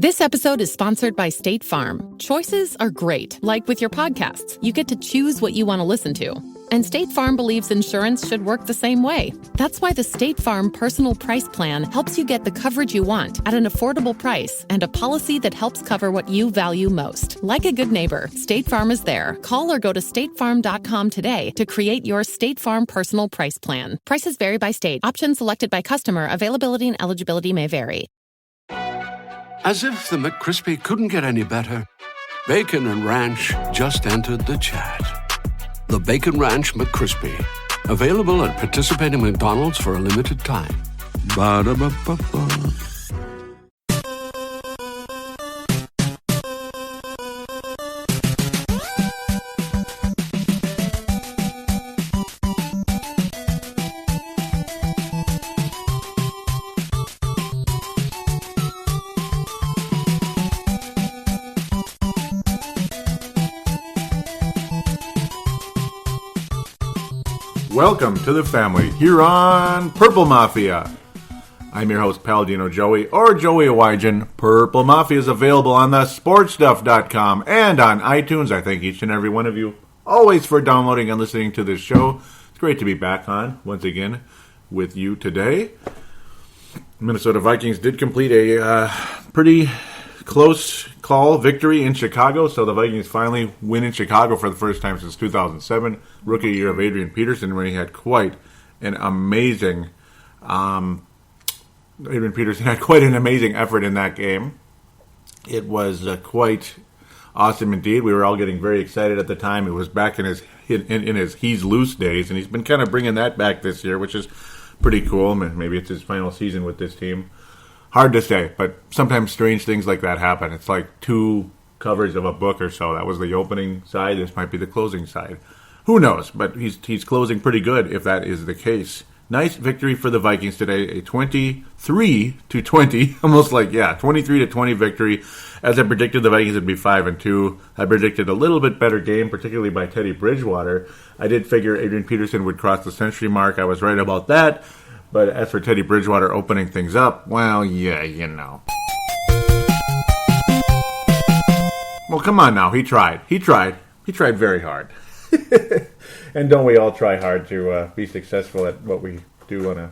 This episode is sponsored by State Farm. Choices are great. Like with your podcasts, you get to choose what you want to listen to. And State Farm believes insurance should work the same way. That's why the State Farm Personal Price Plan helps you get the coverage you want at an affordable price and a policy that helps cover what you value most. Like a good neighbor, State Farm is there. Call or go to statefarm.com today to create your State Farm Personal Price Plan. Prices vary by state. Options selected by customer. Availability and eligibility may vary. As if the McCrispy couldn't get any better, Bacon and Ranch just entered the chat. The Bacon Ranch McCrispy, available at participating McDonald's for a limited time. Ba-da-ba-ba-ba. Welcome to the family here on Purple Mafia. I'm your host, Paladino Joey, or Joey Awajan. Purple Mafia is available on the sportstuff.com and on iTunes. I thank each and every one of you always for downloading and listening to this show. It's great to be back on once again with you today. Minnesota Vikings did complete a pretty close call victory in Chicago, so the Vikings finally win in Chicago for the first time since 2007. Rookie year of Adrian Peterson, when he had quite an amazing effort in that game. It was quite awesome indeed. We were all getting very excited at the time. It was back in his he's loose days, and he's been kind of bringing that back this year, which is pretty cool. Maybe it's his final season with this team. Hard to say, but sometimes strange things like that happen. It's like two covers of a book or so. That was the opening side. This might be the closing side. Who knows? But he's closing pretty good if that is the case. Nice victory for the Vikings today. A 23-20, almost like, 23-20 victory. As I predicted, the Vikings would be 5-2. I predicted a little bit better game, particularly by Teddy Bridgewater. I did figure Adrian Peterson would cross the century mark. I was right about that. But as for Teddy Bridgewater opening things up, well, yeah, you know. Well, come on now. He tried. He tried very hard. And don't we all try hard to be successful at what we do on a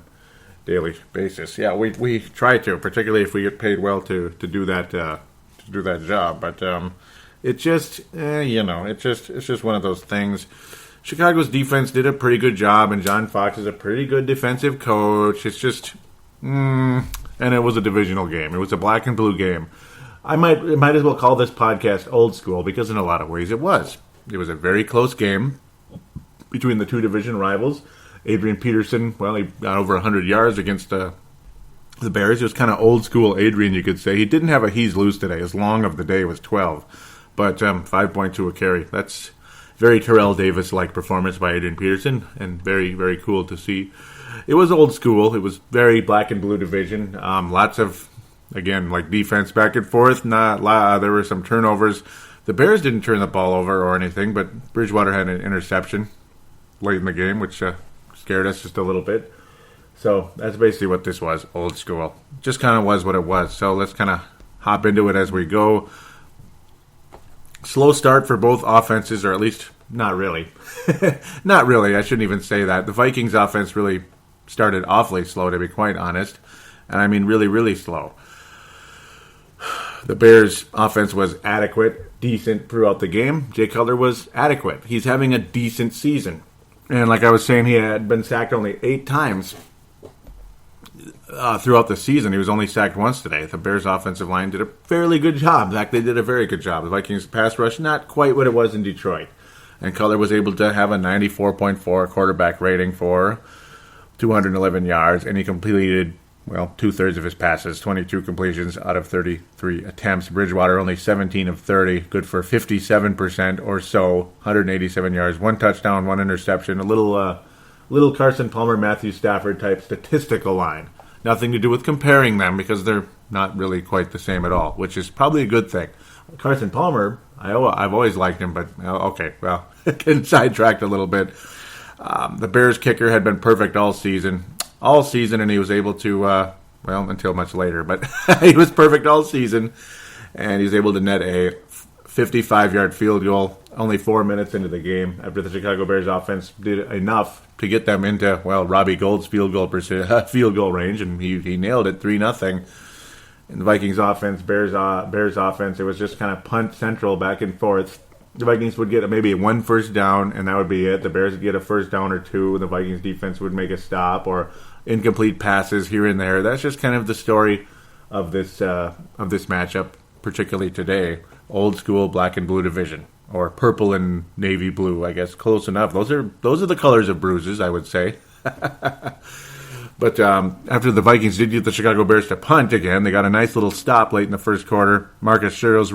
daily basis? Yeah, we try to, particularly if we get paid well to do that job. But it's just one of those things. Chicago's defense did a pretty good job, and John Fox is a pretty good defensive coach. It's just, and it was a divisional game. It was a black and blue game. I might as well call this podcast old school, because in a lot of ways it was. It was a very close game between the two division rivals. Adrian Peterson, well, he got over 100 yards against the Bears. It was kind of old school Adrian, you could say. He didn't have a he's loose today. His long of the day was 12, but 5.2 a carry. That's very Terrell Davis-like performance by Adrian Peterson, and very, very cool to see. It was old school. It was very black and blue division. Lots of, again, like defense back and forth. There were some turnovers. The Bears didn't turn the ball over or anything, but Bridgewater had an interception late in the game, which scared us just a little bit. So that's basically what this was, old school. Just kind of was what it was. So let's kind of hop into it as we go. Slow start for both offenses, or at least not really. Not really, I shouldn't even say that. The Vikings offense really started awfully slow, to be quite honest. And I mean really, really slow. The Bears offense was adequate, decent throughout the game. Jay Cutler was adequate. He's having a decent season. And like I was saying, he had been sacked only 8 times throughout the season. He was only sacked once today. The Bears' offensive line did a fairly good job. In fact, they did a very good job. The Vikings' pass rush, not quite what it was in Detroit. And Cutler was able to have a 94.4 quarterback rating for 211 yards, and he completed, well, 2/3 of his passes, 22 completions out of 33 attempts. Bridgewater only 17 of 30, good for 57% or so, 187 yards, 1 touchdown, 1 interception, a little Carson Palmer, Matthew Stafford type statistical line. Nothing to do with comparing them, because they're not really quite the same at all, which is probably a good thing. Carson Palmer, I've always liked him, but okay, well, getting sidetracked a little bit. The Bears kicker had been perfect all season, and he was able to well, until much later. But he was perfect all season, and he was able to net a 55-yard field goal only 4 minutes into the game after the Chicago Bears offense did enough to get them into, well, Robbie Gould's field goal range, and he nailed it 3-0. And the Vikings offense, Bears offense, it was just kind of punt central back and forth. The Vikings would get maybe one first down, and that would be it. The Bears would get a first down or two, and the Vikings defense would make a stop or incomplete passes here and there. That's just kind of the story of this matchup, particularly today. Old school black and blue division, or purple and navy blue, I guess. Close enough. Those are the colors of bruises, I would say. But after the Vikings did get the Chicago Bears to punt again, they got a nice little stop late in the first quarter. Marcus Sherrills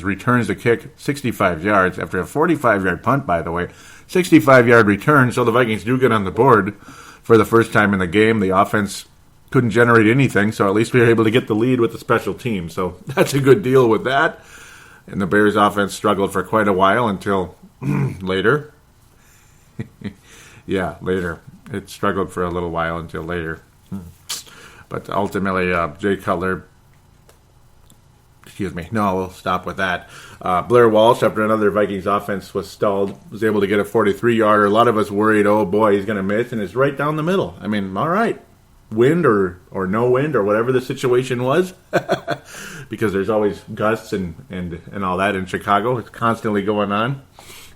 returns the kick 65 yards after a 45-yard punt, by the way. 65-yard return, so the Vikings do get on the board for the first time in the game. The offense couldn't generate anything, so at least we were able to get the lead with the special team. So that's a good deal with that. And the Bears offense struggled for quite a while until later. Yeah, later. It struggled for a little while until later. But ultimately, Jay Cutler... we'll stop with that. Blair Walsh, after another Vikings offense was stalled, was able to get a 43-yarder. A lot of us worried, oh boy, he's going to miss, and it's right down the middle. I mean, all right. Wind or no wind or whatever the situation was, because there's always gusts and all that in Chicago. It's constantly going on.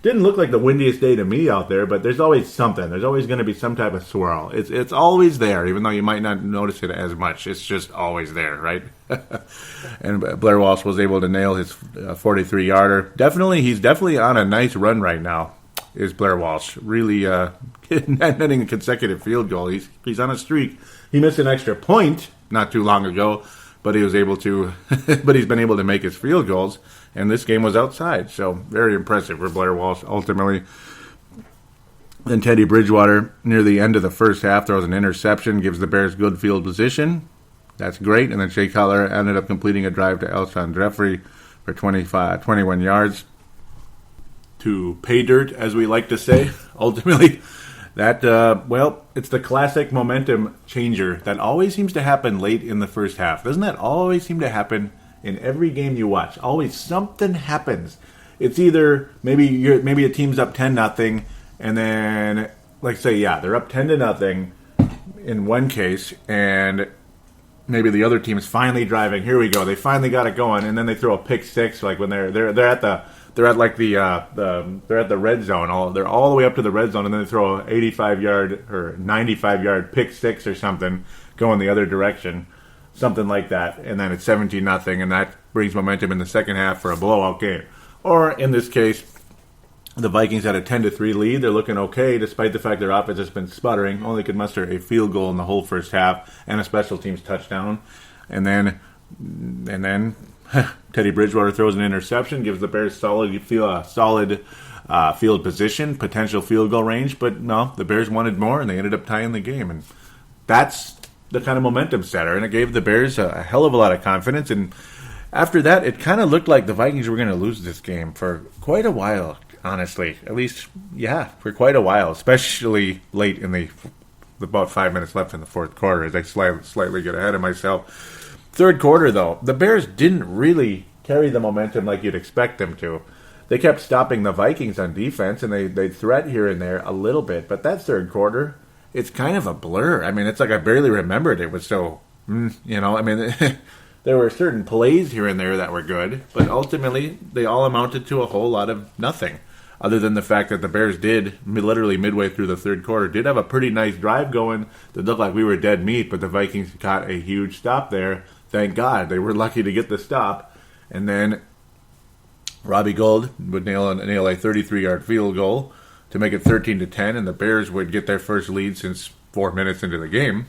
Didn't look like the windiest day to me out there, but there's always something. There's always going to be some type of swirl. It's always there, even though you might not notice it as much. It's just always there, right? And Blair Walsh was able to nail his 43-yarder. He's definitely on a nice run right now, is Blair Walsh. Really netting a consecutive field goal. He's on a streak. He missed an extra point not too long ago, but he was able to. But he's been able to make his field goals, and this game was outside, so very impressive for Blair Walsh. Ultimately, then Teddy Bridgewater near the end of the first half throws an interception, gives the Bears good field position. That's great, and then Jay Cutler ended up completing a drive to Alshon Jeffrey for 21 yards to pay dirt, as we like to say. Ultimately. That, it's the classic momentum changer that always seems to happen late in the first half. Doesn't that always seem to happen in every game you watch? Always something happens. It's either maybe a team's up 10-0, and then, they're up 10-0 in one case, and maybe the other team is finally driving. Here we go. They finally got it going, and then they throw a pick six, like when they're at the red zone. They're all the way up to the red zone, and then they throw an 85-yard or 95-yard pick six or something, going the other direction, something like that. And then it's 17-0, and that brings momentum in the second half for a blowout game. Or in this case, the Vikings had a 10-3 lead. They're looking okay, despite the fact their offense has been sputtering. Only could muster a field goal in the whole first half and a special teams touchdown, and then. Teddy Bridgewater throws an interception, gives the Bears solid field position, potential field goal range, but no, the Bears wanted more, and they ended up tying the game. And that's the kind of momentum setter, and it gave the Bears a hell of a lot of confidence. And after that, it kind of looked like the Vikings were going to lose this game for quite a while, honestly. At least, for quite a while, especially late in the about 5 minutes left in the fourth quarter, as I slightly get ahead of myself. Third quarter, though, the Bears didn't really carry the momentum like you'd expect them to. They kept stopping the Vikings on defense, and they threat here and there a little bit. But that third quarter, it's kind of a blur. I mean, it's like I barely remembered it was so, there were certain plays here and there that were good, but ultimately they all amounted to a whole lot of nothing. Other than the fact that the Bears did, literally midway through the third quarter, did have a pretty nice drive going that looked like we were dead meat, but the Vikings got a huge stop there. Thank God. They were lucky to get the stop. And then Robbie Gould would nail a 33-yard field goal to make it 13-10, and the Bears would get their first lead since 4 minutes into the game.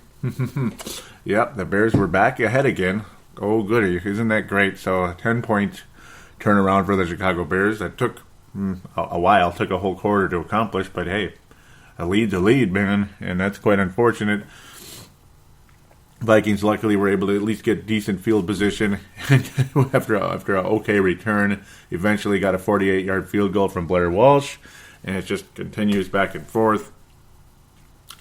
Yep, the Bears were back ahead again. Oh, goody. Isn't that great? So a 10-point turnaround for the Chicago Bears. That took a while, took a whole quarter to accomplish, but hey, a lead's a lead, man, and that's quite unfortunate. Vikings luckily were able to at least get decent field position after an okay return. Eventually got a 48-yard field goal from Blair Walsh, and it just continues back and forth.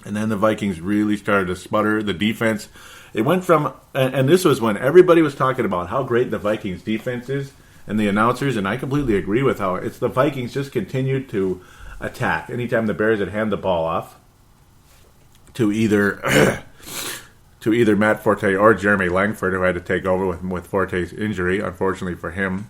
And then the Vikings really started to sputter. The defense, it went from, and this was when everybody was talking about how great the Vikings defense is, and the announcers, and I completely agree with how it's the Vikings just continued to attack. Anytime the Bears would hand the ball off to either Matt Forte or Jeremy Langford, who had to take over with Forte's injury, unfortunately for him.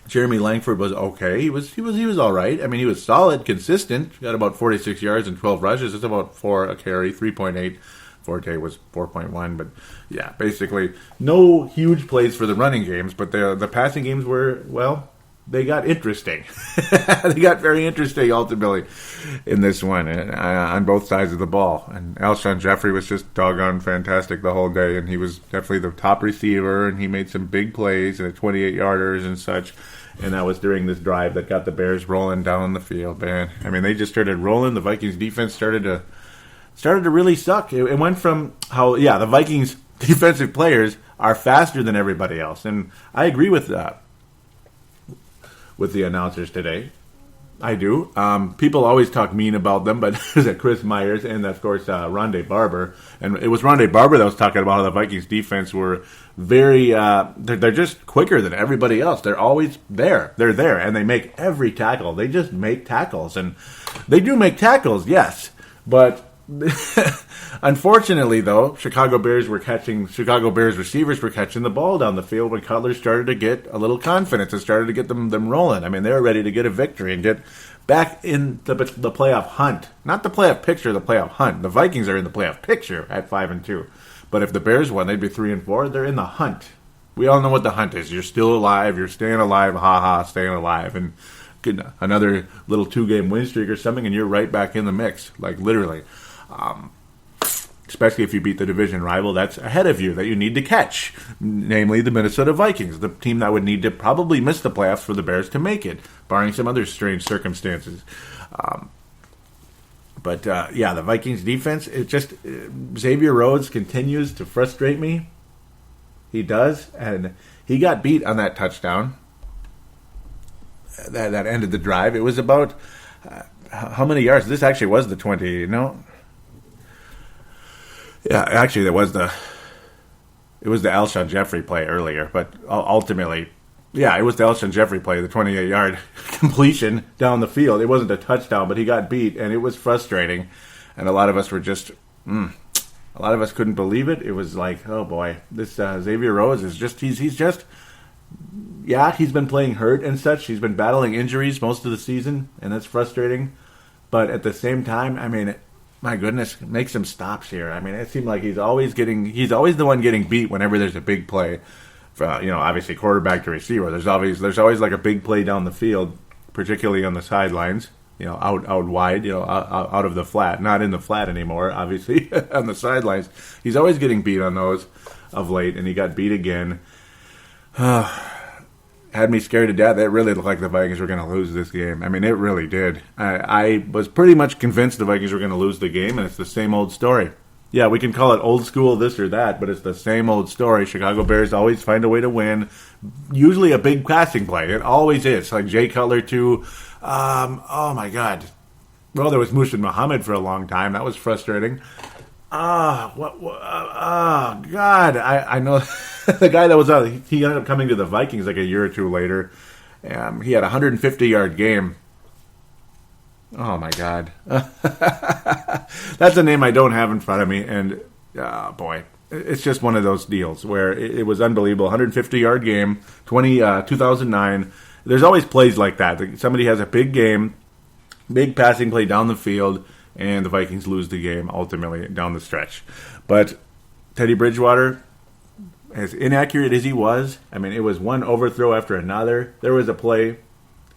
Jeremy Langford was okay. He was all right. I mean, he was solid, consistent. Got about 46 yards and 12 rushes. It's about 4 a carry, 3.8. Forte was 4.1. But yeah, basically no huge plays for the running games. But the passing games were, well, they got interesting. They got very interesting ultimately in this one on both sides of the ball. And Alshon Jeffrey was just doggone fantastic the whole day. And he was definitely the top receiver. And he made some big plays and 28-yarders and such. And that was during this drive that got the Bears rolling down the field, man. I mean, they just started rolling. The Vikings defense started to really suck. It went from how, the Vikings defensive players are faster than everybody else. And I agree with that, with the announcers today. I do. People always talk mean about them, but there's Chris Myers and, of course, Rondé Barber. And it was Rondé Barber that was talking about how the Vikings defense were very, they're just quicker than everybody else. They're always there. They're there, and they make every tackle. They just make tackles. And they do make tackles, yes. But unfortunately, though, Chicago Bears receivers were catching the ball down the field when Cutler started to get a little confidence and started to get them rolling. I mean, they were ready to get a victory and get back in the playoff hunt. Not the playoff picture, the playoff hunt. The Vikings are in the playoff picture at 5-2. But if the Bears won, they'd be 3-4. They're in the hunt. We all know what the hunt is. You're still alive. You're staying alive. Staying alive. And another little 2-game win streak or something, and you're right back in the mix. Like, literally. Especially if you beat the division rival that's ahead of you that you need to catch, namely the Minnesota Vikings, the team that would need to probably miss the playoffs for the Bears to make it, barring some other strange circumstances. But the Vikings defense, Xavier Rhodes continues to frustrate me. He does, and he got beat on that touchdown that ended the drive. It was about how many yards? This actually was the 20, Yeah, actually, it was the Alshon Jeffrey play earlier, but ultimately, it was the Alshon Jeffrey play, the 28-yard completion down the field. It wasn't a touchdown, but he got beat, and it was frustrating. And a lot of us were just, a lot of us couldn't believe it. It was like, oh boy, this Xavier Rhodes is just, he's been playing hurt and such. He's been battling injuries most of the season, and that's frustrating. But at the same time, I mean, my goodness, make some stops here. I mean, it seemed like he's always the one getting beat whenever there's a big play. Obviously quarterback to receiver. There's always like a big play down the field, particularly on the sidelines. Out wide. Out of the flat, not in the flat anymore. Obviously on the sidelines, he's always getting beat on those of late, and he got beat again. Had me scared to death. It really looked like the Vikings were going to lose this game. I mean, it really did. I was pretty much convinced the Vikings were going to lose the game, and it's the same old story. Yeah, we can call it old school this or that, but it's the same old story. Chicago Bears always find a way to win. Usually a big passing play. It always is. Like Jay Cutler, too. Oh, my God. Well, there was Muhsin Muhammad for a long time. That was frustrating. God. I know the guy that was out, he ended up coming to the Vikings like a year or two later. He had a 150-yard game. Oh, my God. That's a name I don't have in front of me. And, boy, it's just one of those deals where it was unbelievable. 150-yard game, 2009. There's always plays like that. Somebody has a big game, big passing play down the field, and the Vikings lose the game ultimately down the stretch. But Teddy Bridgewater, as inaccurate as he was, I mean, it was one overthrow after another. There was a play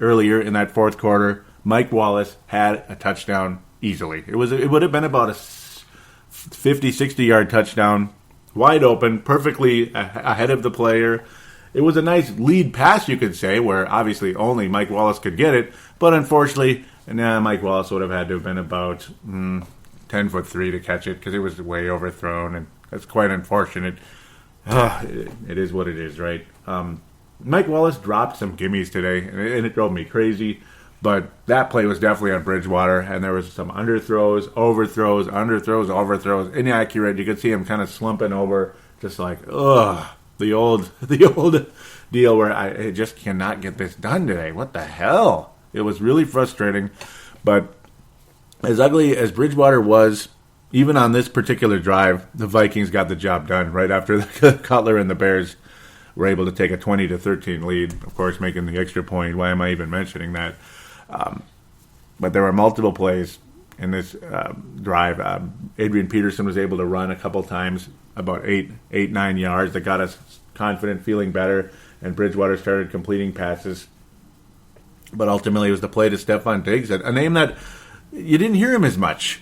earlier in that fourth quarter. Mike Wallace had a touchdown easily. It would have been about a 50, 60-yard touchdown, wide open, perfectly ahead of the player. It was a nice lead pass, you could say, where obviously only Mike Wallace could get it. But unfortunately, Mike Wallace would have had to have been about 10'3" to catch it because it was way overthrown, and that's quite unfortunate. It is what it is, right? Mike Wallace dropped some gimmies today, and it drove me crazy. But that play was definitely on Bridgewater, and there was some underthrows, overthrows, inaccurate. You could see him kind of slumping over, just like, ugh, the old deal where I just cannot get this done today. What the hell? It was really frustrating. But as ugly as Bridgewater was, even on this particular drive, the Vikings got the job done right after the Cutler and the Bears were able to take a 20-13 lead, of course, making the extra point. Why am I even mentioning that? But there were multiple plays in this drive. Adrian Peterson was able to run a couple times, about 9 yards, that got us confident, feeling better, and Bridgewater started completing passes. But ultimately, it was the play to Stefon Diggs, a name that you didn't hear him as much.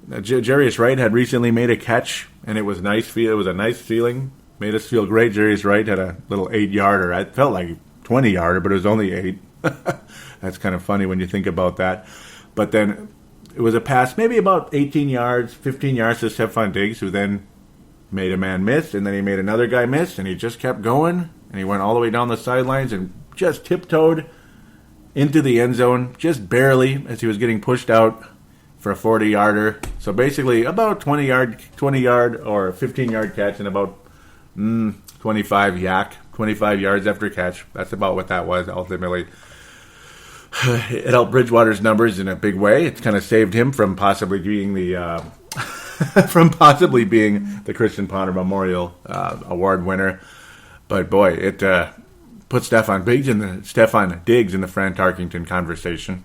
Jarius Wright had recently made a catch, and it was nice. It was a nice feeling. Made us feel great. Jarius Wright had a little 8-yarder. It felt like 20-yarder, but it was only 8. That's kind of funny when you think about that. But then it was a pass, maybe about 18 yards, 15 yards to Stefon Diggs, who then made a man miss, and then he made another guy miss, and he just kept going, and he went all the way down the sidelines and just tiptoed into the end zone, just barely, as he was getting pushed out for a 40-yarder. So basically about 20-yard or 15-yard catch and about 25 yards after catch. That's about what that was ultimately. It helped Bridgewater's numbers in a big way. It kind of saved him from possibly being the Christian Ponder Memorial Award winner. But boy, it put Stefon Diggs in the Fran Tarkington conversation.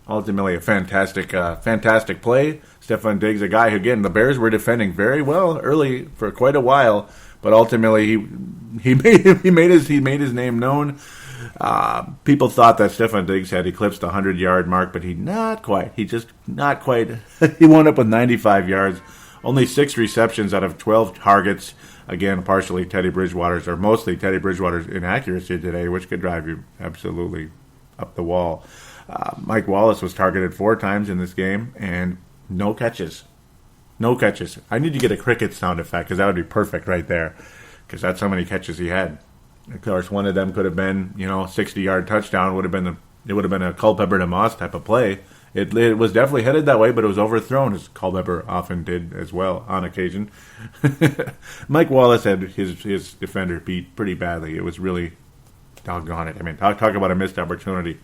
Ultimately, a fantastic play. Stefon Diggs, a guy who, again, the Bears were defending very well early for quite a while, but ultimately he made his name known. People thought that Stefon Diggs had eclipsed the 100-yard mark, but not quite. He wound up with 95 yards, only 6 receptions out of 12 targets. Again, mostly Teddy Bridgewater's inaccuracy today, which could drive you absolutely up the wall. Mike Wallace was targeted 4 times in this game, and no catches. No catches. I need to get a cricket sound effect, because that would be perfect right there, because that's how many catches he had. Of course, one of them could have been, 60-yard touchdown. It would have been a Culpepper to Moss type of play. It was definitely headed that way, but it was overthrown, as Culpepper often did as well on occasion. Mike Wallace had his defender beat pretty badly. It was really doggone it. I mean, talk about a missed opportunity.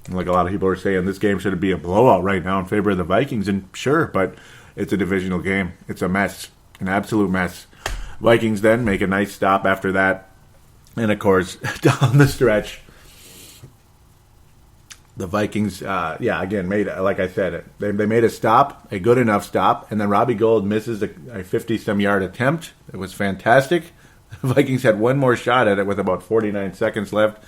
Like a lot of people are saying, this game should be a blowout right now in favor of the Vikings, and sure, but it's a divisional game. It's a mess, an absolute mess. Vikings then make a nice stop after that, and of course, down the stretch, the Vikings, again, like I said, they made a stop, a good enough stop, and then Robbie Gould misses a 50-some-yard attempt. It was fantastic. The Vikings had one more shot at it with about 49 seconds left.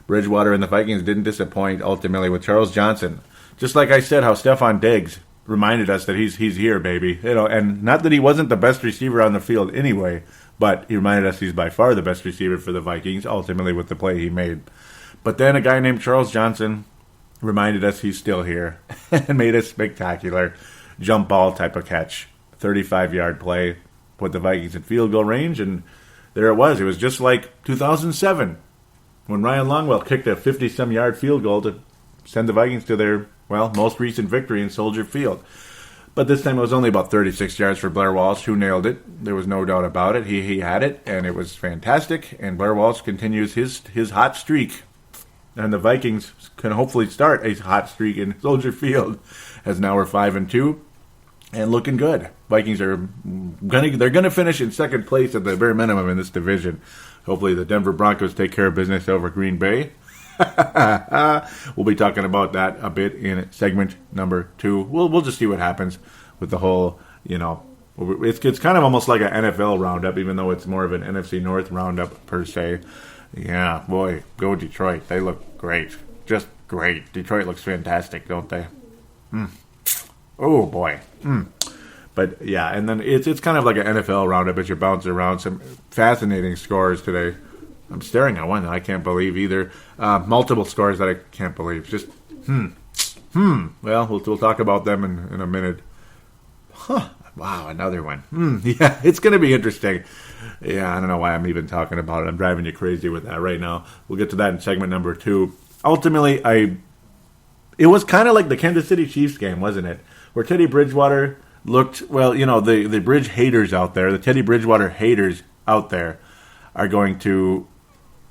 Bridgewater and the Vikings didn't disappoint ultimately with Charles Johnson. Just like I said, how Stefon Diggs reminded us that he's here, baby. And not that he wasn't the best receiver on the field anyway, but he reminded us he's by far the best receiver for the Vikings, ultimately with the play he made. But then a guy named Charles Johnson reminded us he's still here and made a spectacular jump ball type of catch. 35-yard play, put the Vikings in field goal range, and there it was. It was just like 2007. When Ryan Longwell kicked a 50-some-yard field goal to send the Vikings to their, most recent victory in Soldier Field. But this time it was only about 36 yards for Blair Walsh, who nailed it. There was no doubt about it. He had it, and it was fantastic. And Blair Walsh continues his hot streak. And the Vikings can hopefully start a hot streak in Soldier Field, as now we're 5-2 and looking good. Vikings they're gonna finish in second place at the bare minimum in this division. Hopefully the Denver Broncos take care of business over Green Bay. We'll be talking about that a bit in segment number 2. We'll just see what happens with the whole, it's kind of almost like an NFL roundup, even though it's more of an NFC North roundup per se. Yeah, boy, go Detroit. They look great. Just great. Detroit looks fantastic, don't they? Oh, boy. But, yeah, and then it's kind of like an NFL roundup as you're bouncing around. Some fascinating scores today. I'm staring at one that I can't believe either. Multiple scores that I can't believe. Just, Well, we'll talk about them in a minute. Wow, another one. Yeah, it's going to be interesting. Yeah, I don't know why I'm even talking about it. I'm driving you crazy with that right now. We'll get to that in segment number 2. Ultimately, It was kind of like the Kansas City Chiefs game, wasn't it? Where Teddy Bridgewater looked, well, the Bridge haters out there, the Teddy Bridgewater haters out there are going to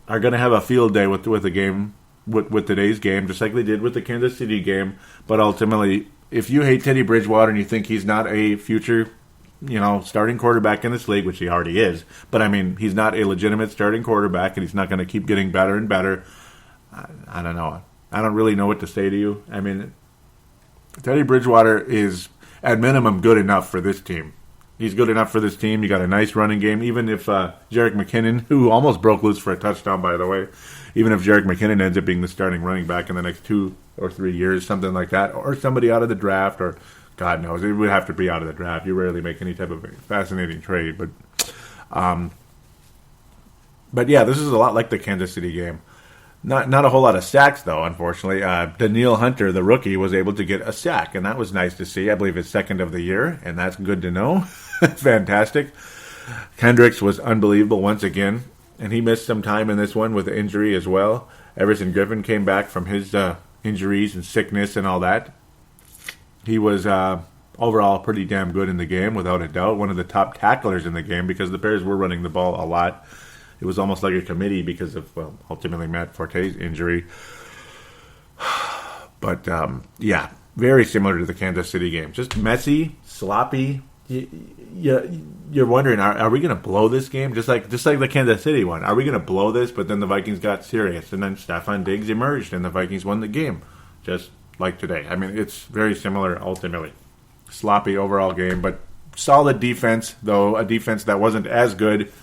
have a field day with the game, with today's game, just like they did with the Kansas City game. But ultimately, if you hate Teddy Bridgewater and you think he's not a future, starting quarterback in this league, which he already is, but I mean, he's not a legitimate starting quarterback, and he's not going to keep getting better and better. I don't know. I don't really know what to say to you. I mean, Teddy Bridgewater is, at minimum, good enough for this team. He's good enough for this team. You got a nice running game. Even if Jerick McKinnon, who almost broke loose for a touchdown, by the way, even if Jerick McKinnon ends up being the starting running back in the next 2 or 3 years, something like that, or somebody out of the draft, or God knows, it would have to be out of the draft. You rarely make any type of fascinating trade. But yeah, this is a lot like the Kansas City game. Not a whole lot of sacks, though, unfortunately. Danielle Hunter, the rookie, was able to get a sack, and that was nice to see. I believe his second of the year, and that's good to know. Fantastic. Kendricks was unbelievable once again, and he missed some time in this one with injury as well. Everson Griffin came back from his injuries and sickness and all that. He was overall pretty damn good in the game, without a doubt. One of the top tacklers in the game because the Bears were running the ball a lot. It was almost like a committee because of, ultimately Matt Forte's injury. But, yeah, very similar to the Kansas City game. Just messy, sloppy. You're wondering, are we going to blow this game? Just like the Kansas City one. Are we going to blow this? But then the Vikings got serious. And then Stefon Diggs emerged, and the Vikings won the game. Just like today. I mean, it's very similar, ultimately. Sloppy overall game, but solid defense, though a defense that wasn't as good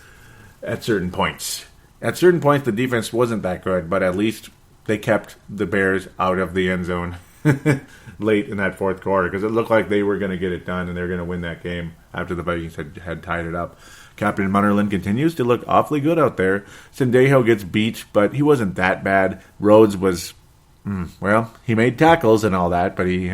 at certain points. At certain points, the defense wasn't that good, but at least they kept the Bears out of the end zone late in that fourth quarter, because it looked like they were going to get it done and they were going to win that game after the Vikings had tied it up. Captain Munnerlyn continues to look awfully good out there. Sendejo gets beat, but he wasn't that bad. Rhodes was, he made tackles and all that, but he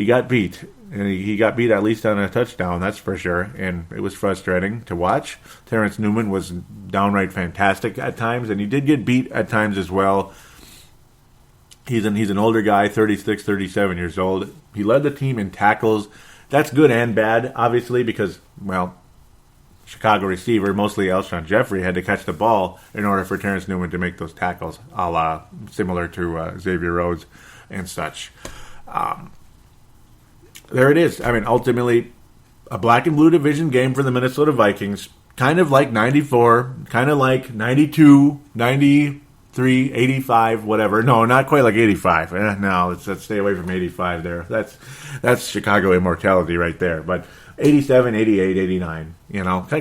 got beat. And he got beat at least on a touchdown, that's for sure. And it was frustrating to watch. Terrence Newman was downright fantastic at times, and he did get beat at times as well. He's an older guy, 36, 37 years old. He led the team in tackles. That's good and bad, obviously, because, Chicago receiver, mostly Alshon Jeffrey, had to catch the ball in order for Terrence Newman to make those tackles, a la similar to Xavier Rhodes and such. There it is. I mean, ultimately, a black and blue division game for the Minnesota Vikings. Kind of like 94, kind of like 92, 93, 85, whatever. No, not quite like 85. No, let's stay away from 85 there. That's Chicago immortality right there. But 87, 88, 89,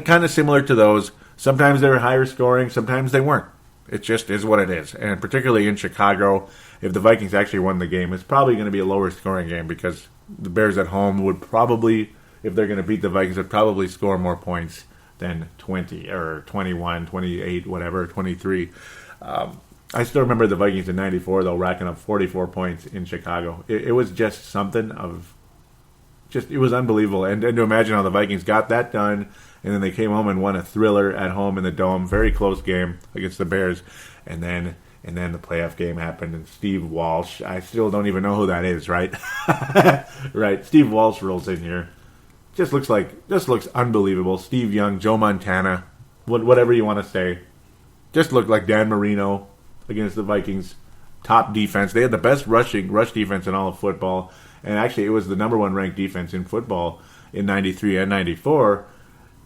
kind of similar to those. Sometimes they were higher scoring, sometimes they weren't. It just is what it is. And particularly in Chicago, if the Vikings actually won the game, it's probably going to be a lower scoring game because the Bears at home would probably, if they're going to beat the Vikings, would probably score more points than 20 or 21, 28, whatever, 23. I still remember the Vikings in 94, though, racking up 44 points in Chicago. It was just something of, it was unbelievable. And to imagine how the Vikings got that done, and then they came home and won a thriller at home in the Dome. Very close game against the Bears. And then the playoff game happened, and Steve Walsh, I still don't even know who that is, right? Right, Steve Walsh rolls in here. Just looks unbelievable. Steve Young, Joe Montana, whatever you want to say. Just looked like Dan Marino against the Vikings. Top defense. They had the best rush defense in all of football. And actually, it was the number one ranked defense in football in 93 and 94.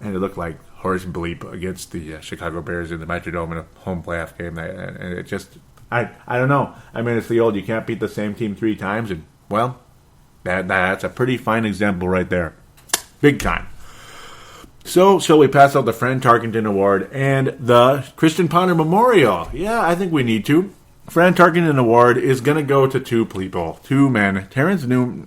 And it looked like horse bleep against the Chicago Bears in the Metrodome in a home playoff game. And it just, I don't know. I mean, it's the old, you can't beat the same team 3 times. And, well, that's a pretty fine example right there. Big time. So, shall we pass out the Fran Tarkenton Award and the Christian Ponder Memorial? Yeah, I think we need to. Fran Tarkenton Award is going to go to 2 people, 2 men. Terrence Newman,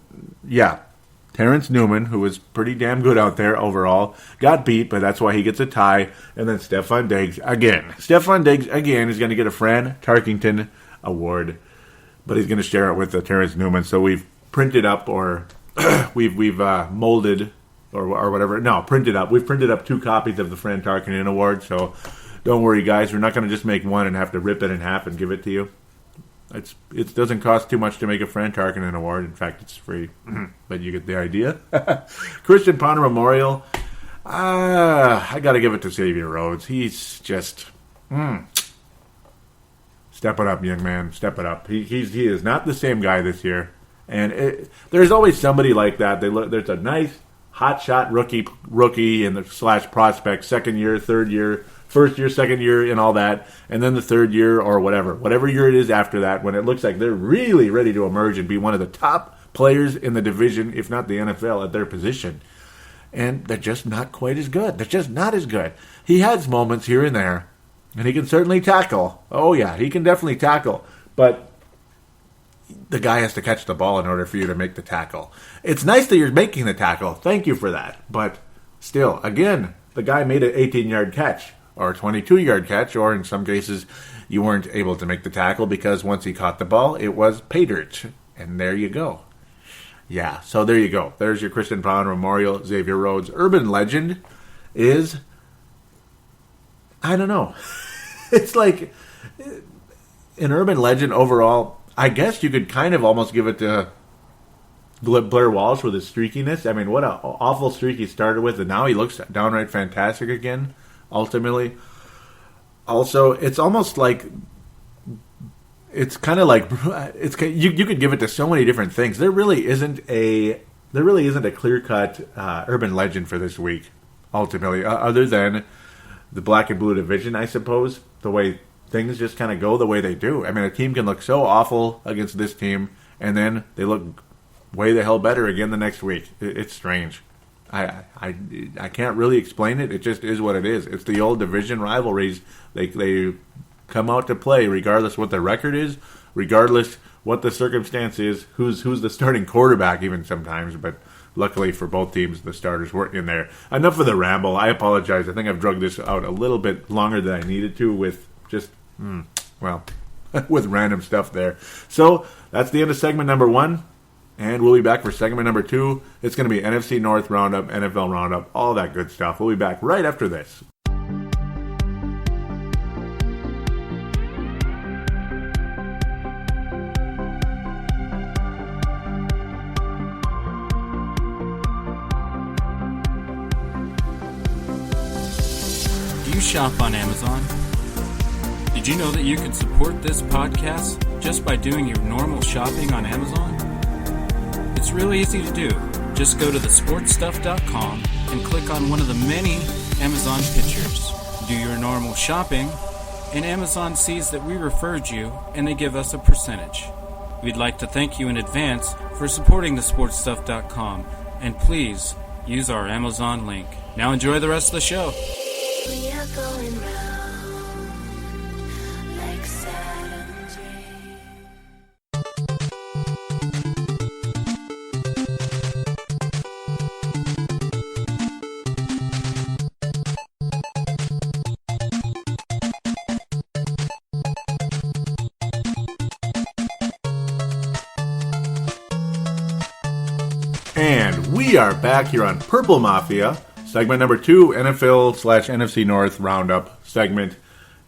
who was pretty damn good out there overall, got beat, but that's why he gets a tie. And then Stefon Diggs again. Stefon Diggs again is going to get a Fran Tarkenton Award, but he's going to share it with Terrence Newman. So we've printed up, or we've molded, or whatever. No, printed up. We've printed up 2 copies of the Fran Tarkenton Award. So don't worry, guys. We're not going to just make one and have to rip it in half and give it to you. It doesn't cost too much to make a Fran Tarkenton award. In fact, it's free, but you get the idea. Christian Ponder Memorial. I got to give it to Xavier Rhodes. He's just step it up, young man. Step it up. He is not the same guy this year. And there's always somebody like that. There's a nice hotshot rookie and the / prospect, second year, third year, first year, second year, and all that, and then the third year or whatever year it is after that, when it looks like they're really ready to emerge and be one of the top players in the division, if not the NFL, at their position. And they're just not quite as good. They're just not as good. He has moments here and there, and he can certainly tackle. Oh yeah, he can definitely tackle, but the guy has to catch the ball in order for you to make the tackle. It's nice that you're making the tackle. Thank you for that. But still, again, the guy made an 18-yard catch or a 22-yard catch, or in some cases, you weren't able to make the tackle because once he caught the ball, it was pay dirt. And there you go. Yeah, so there you go. There's your Christian Ponder Memorial, Xavier Rhodes. Urban legend is, I don't know. It's like an urban legend overall. I guess you could kind of almost give it to Blair Walsh with his streakiness. I mean, what an awful streak he started with, and now he looks downright fantastic again, ultimately. Also, it's almost like, it's kind of like, you could give it to so many different things. There really isn't a clear-cut urban legend for this week, ultimately, other than the black and blue division, I suppose, the way things just kind of go the way they do. I mean, a team can look so awful against this team, and then they look way the hell better again the next week. It's strange. I can't really explain it. It just is what it is. It's the old division rivalries. They come out to play regardless what the record is, regardless what the circumstance is, who's the starting quarterback even sometimes. But luckily for both teams, the starters weren't in there. Enough of the ramble. I apologize. I think I've drugged this out a little bit longer than I needed to with just, with random stuff there. So that's the end of segment number 1. And we'll be back for segment number 2. It's going to be NFC North Roundup, NFL Roundup, all that good stuff. We'll be back right after this. Do you shop on Amazon? Did you know that you can support this podcast just by doing your normal shopping on Amazon? It's really easy to do. Just go to thesportstuff.com and click on one of the many Amazon pictures. Do your normal shopping, and Amazon sees that we referred you, and they give us a percentage. We'd like to thank you in advance for supporting thesportstuff.com, and please use our Amazon link. Now enjoy the rest of the show. We are going round like Saturn's ring. And we are back here on Purple Mafia, segment number 2, NFL/NFC North Roundup segment,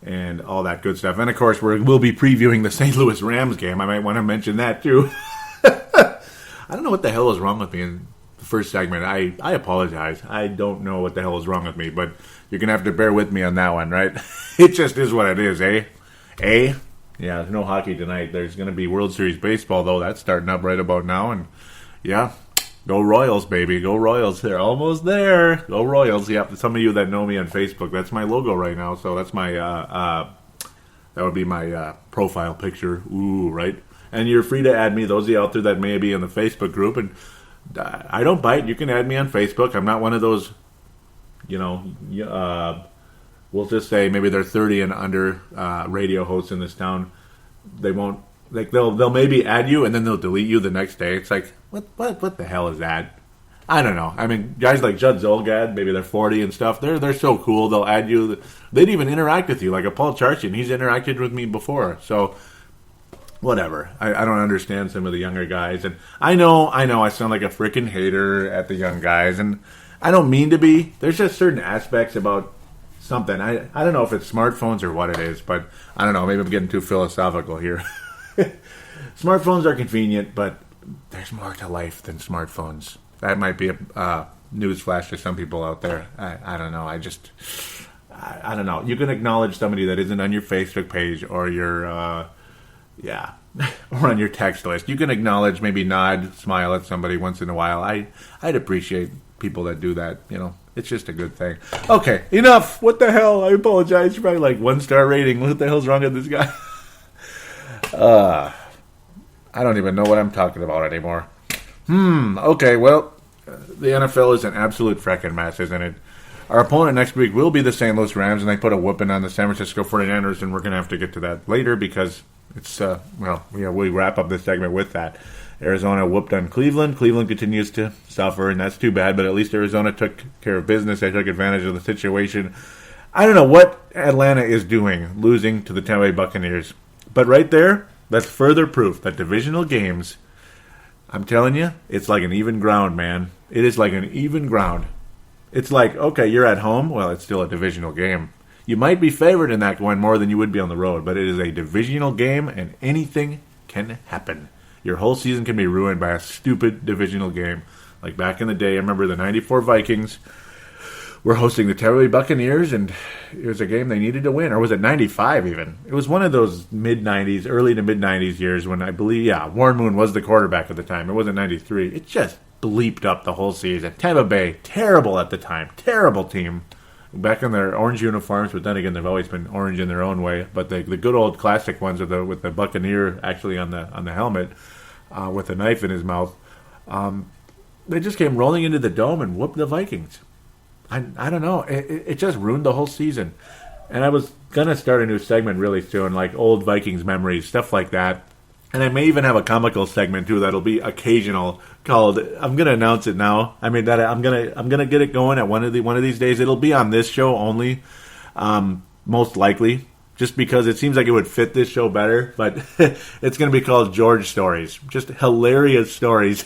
and all that good stuff. And of course, we'll be previewing the St. Louis Rams game. I might want to mention that too. I don't know what the hell was wrong with me in the first segment. I apologize. I don't know what the hell is wrong with me, but you're going to have to bear with me on that one, right? It just is what it is, eh? Eh? Yeah, there's no hockey tonight. There's going to be World Series baseball, though. That's starting up right about now, and yeah. Go Royals, baby. Go Royals. They're almost there. Go Royals. Yeah, some of you that know me on Facebook, that's my logo right now. So that's my, that would be my profile picture. Ooh, right? And you're free to add me, those of you out there that may be in the Facebook group. And I don't bite. You can add me on Facebook. I'm not one of those, we'll just say maybe they're 30 and under radio hosts in this town. They won't. Like they'll maybe add you and then they'll delete you the next day. It's like what the hell is that? I don't know. I mean, guys like Judd Zolgad, maybe they're 40 and stuff. They're so cool. They'll add you. They'd even interact with you, like a Paul Charchian. He's interacted with me before. So whatever. I don't understand some of the younger guys, and I know I sound like a freaking hater at the young guys, and I don't mean to be. There's just certain aspects about something. I don't know if it's smartphones or what it is, but I don't know. Maybe I'm getting too philosophical here. Smartphones are convenient, but there's more to life than smartphones. That might be a newsflash to some people out there. I don't know. I don't know. You can acknowledge somebody that isn't on your Facebook page or your, or on your text list. You can acknowledge, maybe nod, smile at somebody once in a while. I'd appreciate people that do that. It's just a good thing. Okay, enough. What the hell? I apologize. You're probably like 1-star rating. What the hell's wrong with this guy? I don't even know what I'm talking about anymore. Okay, well, the NFL is an absolute frickin' mess, isn't it? Our opponent next week will be the St. Louis Rams, and they put a whooping on the San Francisco 49ers, and we're going to have to get to that later because it's, we wrap up this segment with that. Arizona whooped on Cleveland. Cleveland continues to suffer, and that's too bad, but at least Arizona took care of business. They took advantage of the situation. I don't know what Atlanta is doing, losing to the Tampa Bay Buccaneers. But right there, that's further proof that divisional games, I'm telling you, it's like an even ground, man. It is like an even ground. It's like, okay, you're at home. Well, it's still a divisional game. You might be favored in that one more than you would be on the road, but it is a divisional game, and anything can happen. Your whole season can be ruined by a stupid divisional game. Like back in the day, I remember the 94 Vikings were hosting the Tampa Bay Buccaneers, and it was a game they needed to win. Or was it 95 even? It was one of those mid-90s, early to mid-90s years when I believe, Warren Moon was the quarterback at the time. It wasn't 93. It just bleeped up the whole season. Tampa Bay, terrible at the time. Terrible team. Back in their orange uniforms, but then again, they've always been orange in their own way. But the good old classic ones with the Buccaneer actually on the helmet, with a knife in his mouth. They just came rolling into the dome and whooped the Vikings. I don't know. It just ruined the whole season. And I was going to start a new segment really soon, like old Vikings memories, stuff like that. And I may even have a comical segment too that'll be occasional called, I'm going to announce it now. I mean, that I'm going to get it going at one of these days. It'll be on this show only, most likely, just because it seems like it would fit this show better. But it's going to be called George Stories. Just hilarious stories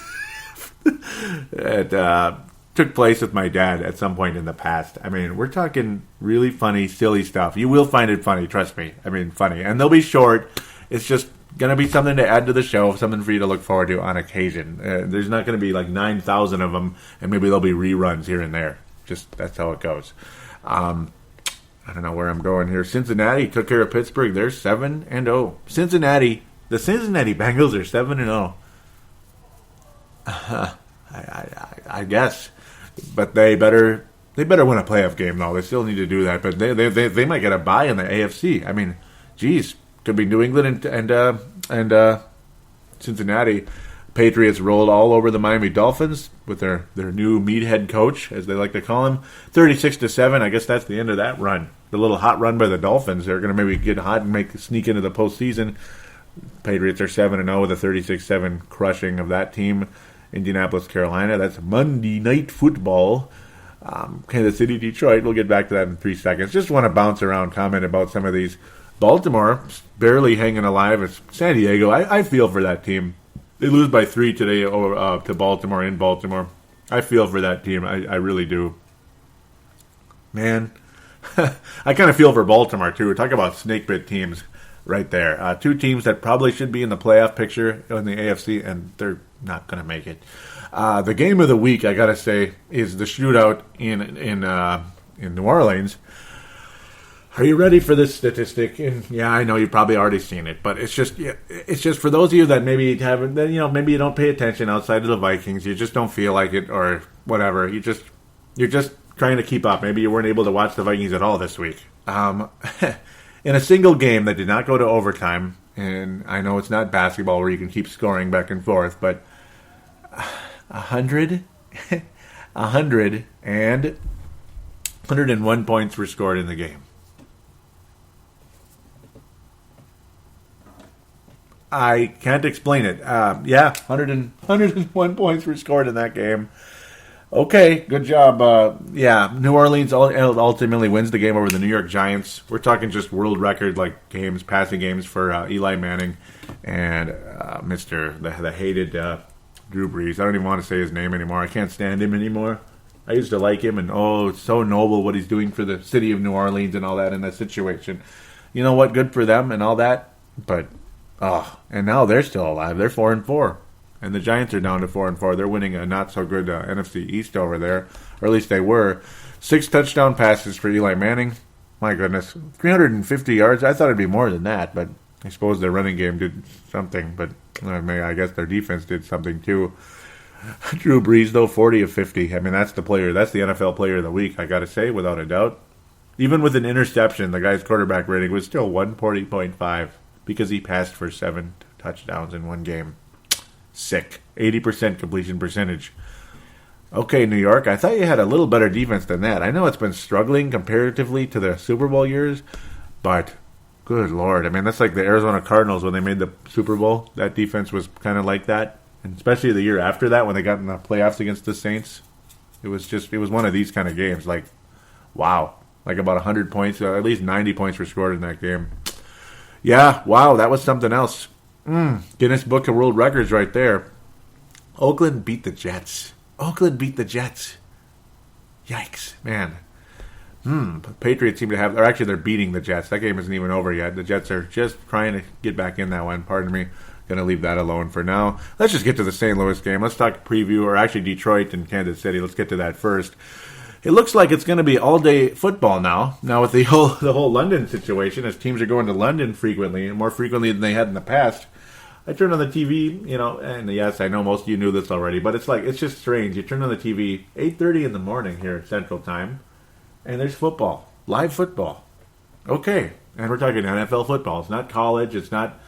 that took place with my dad at some point in the past. I mean, we're talking really funny, silly stuff. You will find it funny, trust me. I mean, funny. And they'll be short. It's just going to be something to add to the show, something for you to look forward to on occasion. There's not going to be like 9,000 of them, and maybe there'll be reruns here and there. Just that's how it goes. I don't know where I'm going here. Cincinnati took care of Pittsburgh. They're 7-0. The Cincinnati Bengals are 7-0. I guess. But they better win a playoff game, though. They still need to do that. But they might get a bye in the AFC. I mean, geez, could be New England and Cincinnati. Patriots rolled all over the Miami Dolphins with their new meathead coach, as they like to call him, 36-7. I guess that's the end of that run. The little hot run by the Dolphins. They're going to maybe get hot and sneak into the postseason. Patriots are 7-0 with a 36-7 crushing of that team. Indianapolis, Carolina. That's Monday Night Football. Kansas City, Detroit. We'll get back to that in 3 seconds. Just want to bounce around, comment about some of these. Baltimore, barely hanging alive. It's San Diego. I feel for that team. They lose by 3 today to Baltimore in Baltimore. I feel for that team. I really do. Man, I kind of feel for Baltimore, too. Talk about snake-bit teams right there. 2 teams that probably should be in the playoff picture in the AFC, and they're not going to make it. The game of the week, I got to say, is the shootout in New Orleans. Are you ready for this statistic? And yeah, I know you've probably already seen it, but it's just for those of you that maybe haven't, maybe you don't pay attention outside of the Vikings, you just don't feel like it or whatever. You're just trying to keep up. Maybe you weren't able to watch the Vikings at all this week. In a single game that did not go to overtime, and I know it's not basketball where you can keep scoring back and forth, but 101 points were scored in the game. I can't explain it. 101 points were scored in that game. Okay, good job. New Orleans ultimately wins the game over the New York Giants. We're talking just world record games, passing games for Eli Manning and the hated Drew Brees. I don't even want to say his name anymore. I can't stand him anymore. I used to like him, and it's so noble what he's doing for the city of New Orleans and all that in that situation. You know what? Good for them and all that, but Oh, and now they're still alive. They're 4-4. And the Giants are down to 4-4. They're winning a not-so-good NFC East over there. Or at least they were. 6 touchdown passes for Eli Manning. My goodness. 350 yards. I thought it'd be more than that, but I suppose their running game did something. But I guess their defense did something too. Drew Brees, though, 40 of 50. I mean, that's the NFL player of the week, I got to say, without a doubt. Even with an interception, the guy's quarterback rating was still 140.5 because he passed for 7 touchdowns in one game. Sick. 80% completion percentage. Okay, New York, I thought you had a little better defense than that. I know it's been struggling comparatively to the Super Bowl years, but good Lord. I mean, that's like the Arizona Cardinals when they made the Super Bowl. That defense was kind of like that. And especially the year after that when they got in the playoffs against the Saints. It was one of these kind of games. Like, wow. Like about 100 points, at least 90 points were scored in that game. Yeah, wow, that was something else. Guinness Book of World Records right there. Oakland beat the Jets. Yikes, man. Patriots seem to have, or actually they're beating the Jets. That game isn't even over yet. The Jets are just trying to get back in that one. Pardon me. Going to leave that alone for now. Let's just get to the St. Louis game. Let's talk preview, or actually Detroit and Kansas City. Let's get to that first. It looks like it's going to be all-day football now. Now with the whole London situation, as teams are going to London frequently, and more frequently than they had in the past. I turn on the TV, and yes, I know most of you knew this already, but it's just strange. You turn on the TV, 8:30 in the morning here at Central Time, and there's football, live football. Okay, and we're talking NFL football. It's not college. It's not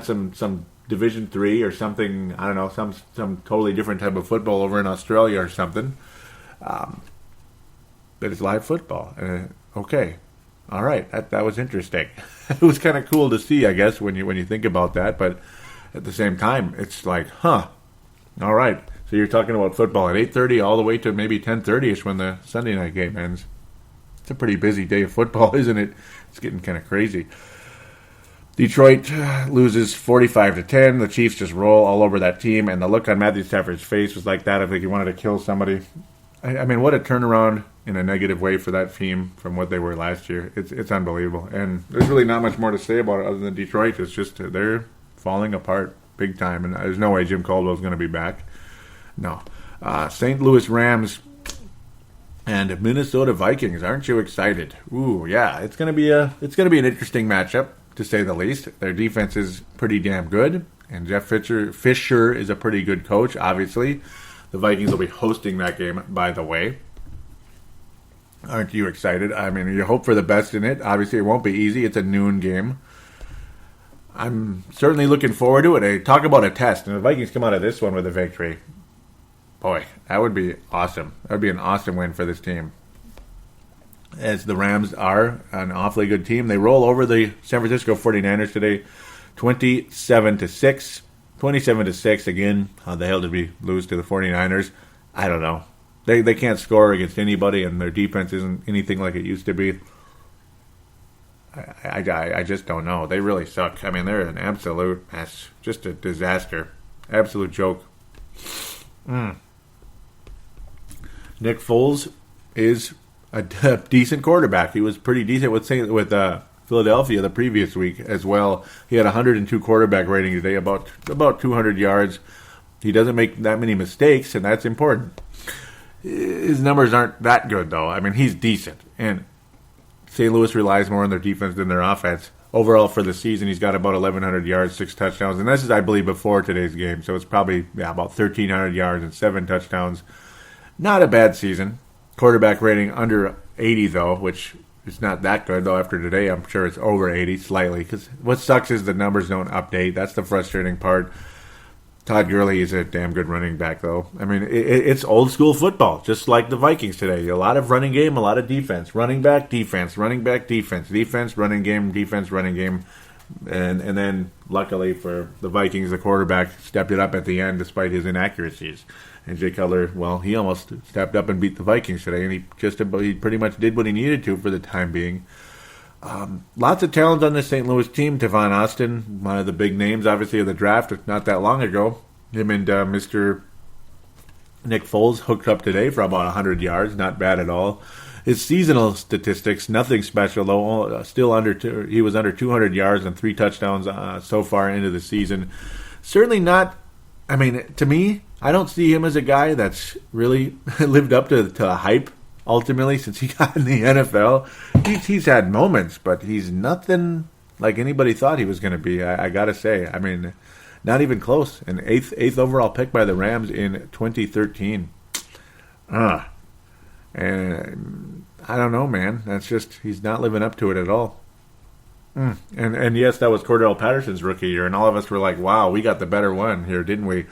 some Division III or something. I don't know, some totally different type of football over in Australia or something. But it's live football. Okay. All right. That was interesting. It was kind of cool to see, I guess, when you think about that. But at the same time, it's like, huh. All right. So you're talking about football at 8:30 all the way to maybe 10:30ish when the Sunday night game ends. It's a pretty busy day of football, isn't it? It's getting kind of crazy. Detroit loses 45-10. The Chiefs just roll all over that team, and the look on Matthew Stafford's face was like that if he wanted to kill somebody. I mean, what a turnaround in a negative way for that team from what they were last year. It's unbelievable. And there's really not much more to say about it other than Detroit. It's just they're falling apart big time. And there's no way Jim Caldwell's going to be back. No. St. Louis Rams and Minnesota Vikings. Aren't you excited? Ooh, yeah. It's going to be an interesting matchup, to say the least. Their defense is pretty damn good. And Jeff Fisher is a pretty good coach, obviously. The Vikings will be hosting that game, by the way. Aren't you excited? I mean, you hope for the best in it. Obviously, it won't be easy. It's a noon game. I'm certainly looking forward to it. Talk about a test. And the Vikings come out of this one with a victory. Boy, that would be awesome. That would be an awesome win for this team. As the Rams are an awfully good team. They roll over the San Francisco 49ers today, 27-6. 27-6 again. How the hell did we lose to the 49ers? I don't know. They can't score against anybody, and their defense isn't anything like it used to be. I just don't know. They really suck. I mean, they're an absolute mess. Just a disaster. Absolute joke. Nick Foles is a decent quarterback. He was pretty decent with Philadelphia the previous week as well. He had 102 quarterback rating today, about 200 yards. He doesn't make that many mistakes, and that's important. His numbers aren't that good, though. I mean, he's decent. And St. Louis relies more on their defense than their offense. Overall for the season, he's got about 1,100 yards, 6 touchdowns. And this is, I believe, before today's game. So it's probably about 1,300 yards and 7 touchdowns. Not a bad season. Quarterback rating under 80, though, which... it's not that good, though. After today, I'm sure it's over 80 slightly. Because what sucks is the numbers don't update. That's the frustrating part. Todd Gurley is a damn good running back, though. I mean, it's old-school football, just like the Vikings today. A lot of running game, a lot of defense. Running back, defense. Running back, defense. Defense, running game, defense, running game. And then, luckily for the Vikings, the quarterback stepped it up at the end despite his inaccuracies. And Jay Cutler, well, he almost stepped up and beat the Vikings today, and he pretty much did what he needed to for the time being. Lots of talent on this St. Louis team. Tavon Austin, one of the big names, obviously, of the draft not that long ago. Him and Mr. Nick Foles hooked up today for about 100 yards. Not bad at all. His seasonal statistics, nothing special though. Still he was under 200 yards and 3 touchdowns so far into the season. Certainly not. I mean, to me, I don't see him as a guy that's really lived up to the hype. Ultimately, since he got in the NFL, he's had moments, but he's nothing like anybody thought he was going to be. I gotta say. I mean, not even close. An eighth overall pick by the Rams in 2013. And I don't know, man. That's just, he's not living up to it at all. And yes, that was Cordell Patterson's rookie year, and all of us were like, wow, we got the better one here, didn't we?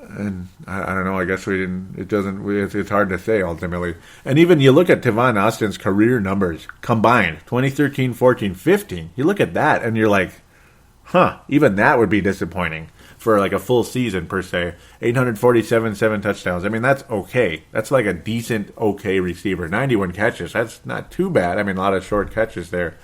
And I don't know, I guess we didn't. It's hard to say, ultimately. And even you look at Tavon Austin's career numbers combined, 2013, 14, 15. You look at that, and you're like, even that would be disappointing for like a full season per se. 847, 7 touchdowns. I mean, that's okay. That's like a decent, okay receiver. 91 catches. That's not too bad. I mean, a lot of short catches there.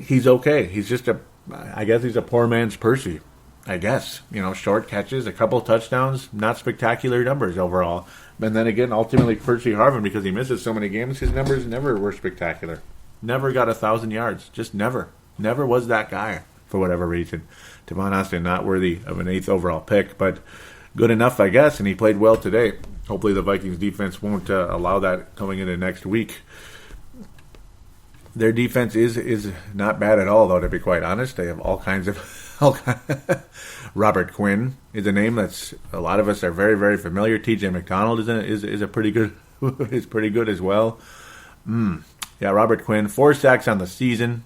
He's okay. He's just I guess he's a poor man's Percy. I guess. Short catches, a couple touchdowns, not spectacular numbers overall. And then again, ultimately, Percy Harvin, because he misses so many games, his numbers never were spectacular. Never got 1,000 yards. Just never. Never was that guy. For whatever reason. Tavon Austin not worthy of an 8th overall pick, but good enough, I guess, and he played well today. Hopefully the Vikings defense won't allow that coming into next week. Their defense is not bad at all, though, to be quite honest. They have all kinds of... Robert Quinn is a name that's a lot of us are very, very familiar. T.J. McDonald is a pretty good is pretty good as well. Yeah, Robert Quinn, 4 sacks on the season.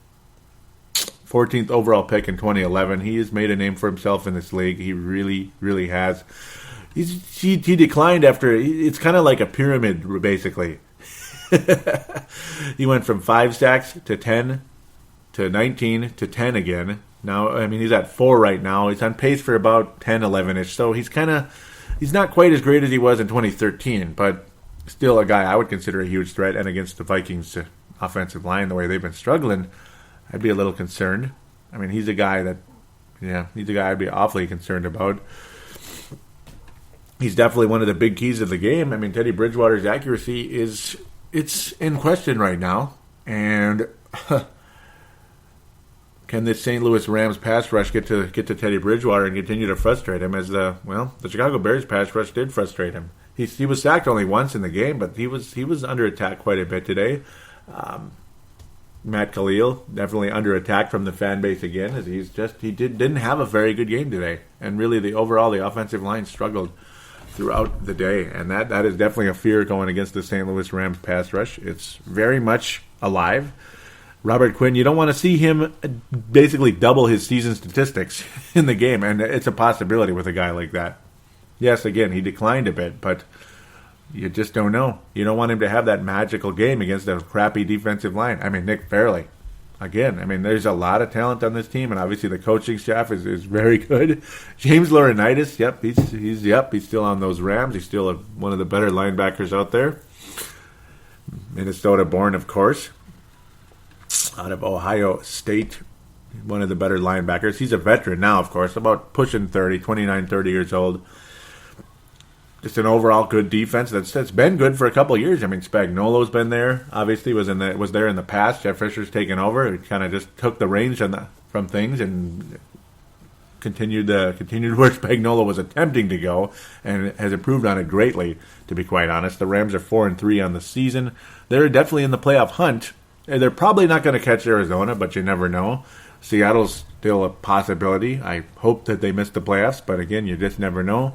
14th overall pick in 2011. He has made a name for himself in this league. He really, really has. He declined after. It's kind of like a pyramid, basically. He went from 5 sacks to 10 to 19 to 10 again. Now, I mean, he's at 4 right now. He's on pace for about 10, 11-ish. So he's not quite as great as he was in 2013, but still a guy I would consider a huge threat. And against the Vikings offensive line, the way they've been struggling, I'd be a little concerned. I mean, he's a guy I'd be awfully concerned about. He's definitely one of the big keys of the game. I mean, Teddy Bridgewater's accuracy it's in question right now. And can this St. Louis Rams pass rush get to Teddy Bridgewater and continue to frustrate him as the Chicago Bears pass rush did frustrate him. He was sacked only once in the game, but he was under attack quite a bit today. Matt Khalil definitely under attack from the fan base again, as he didn't have a very good game today, and really the offensive line struggled throughout the day, and that is definitely a fear going against the St. Louis Rams pass rush. It's very much alive. Robert Quinn, you don't want to see him basically double his season statistics in the game, and it's a possibility with a guy like that. Yes, again, he declined a bit, but you just don't know. You don't want him to have that magical game against a crappy defensive line. I mean, Nick Fairley. Again, I mean, there's a lot of talent on this team, and obviously the coaching staff is very good. James Laurinaitis, he's still on those Rams. He's still one of the better linebackers out there. Minnesota-born, of course. Out of Ohio State, one of the better linebackers. He's a veteran now, of course, about pushing 29, 30 years old. Just an overall good defense that's been good for a couple of years. I mean, Spagnuolo's been there. Obviously, was there in the past. Jeff Fisher's taken over. He kind of just took the reins from things and continued where Spagnuolo was attempting to go, and has improved on it greatly. To be quite honest, the Rams are 4-3 on the season. They're definitely in the playoff hunt. They're probably not going to catch Arizona, but you never know. Seattle's still a possibility. I hope that they miss the playoffs, but again, you just never know.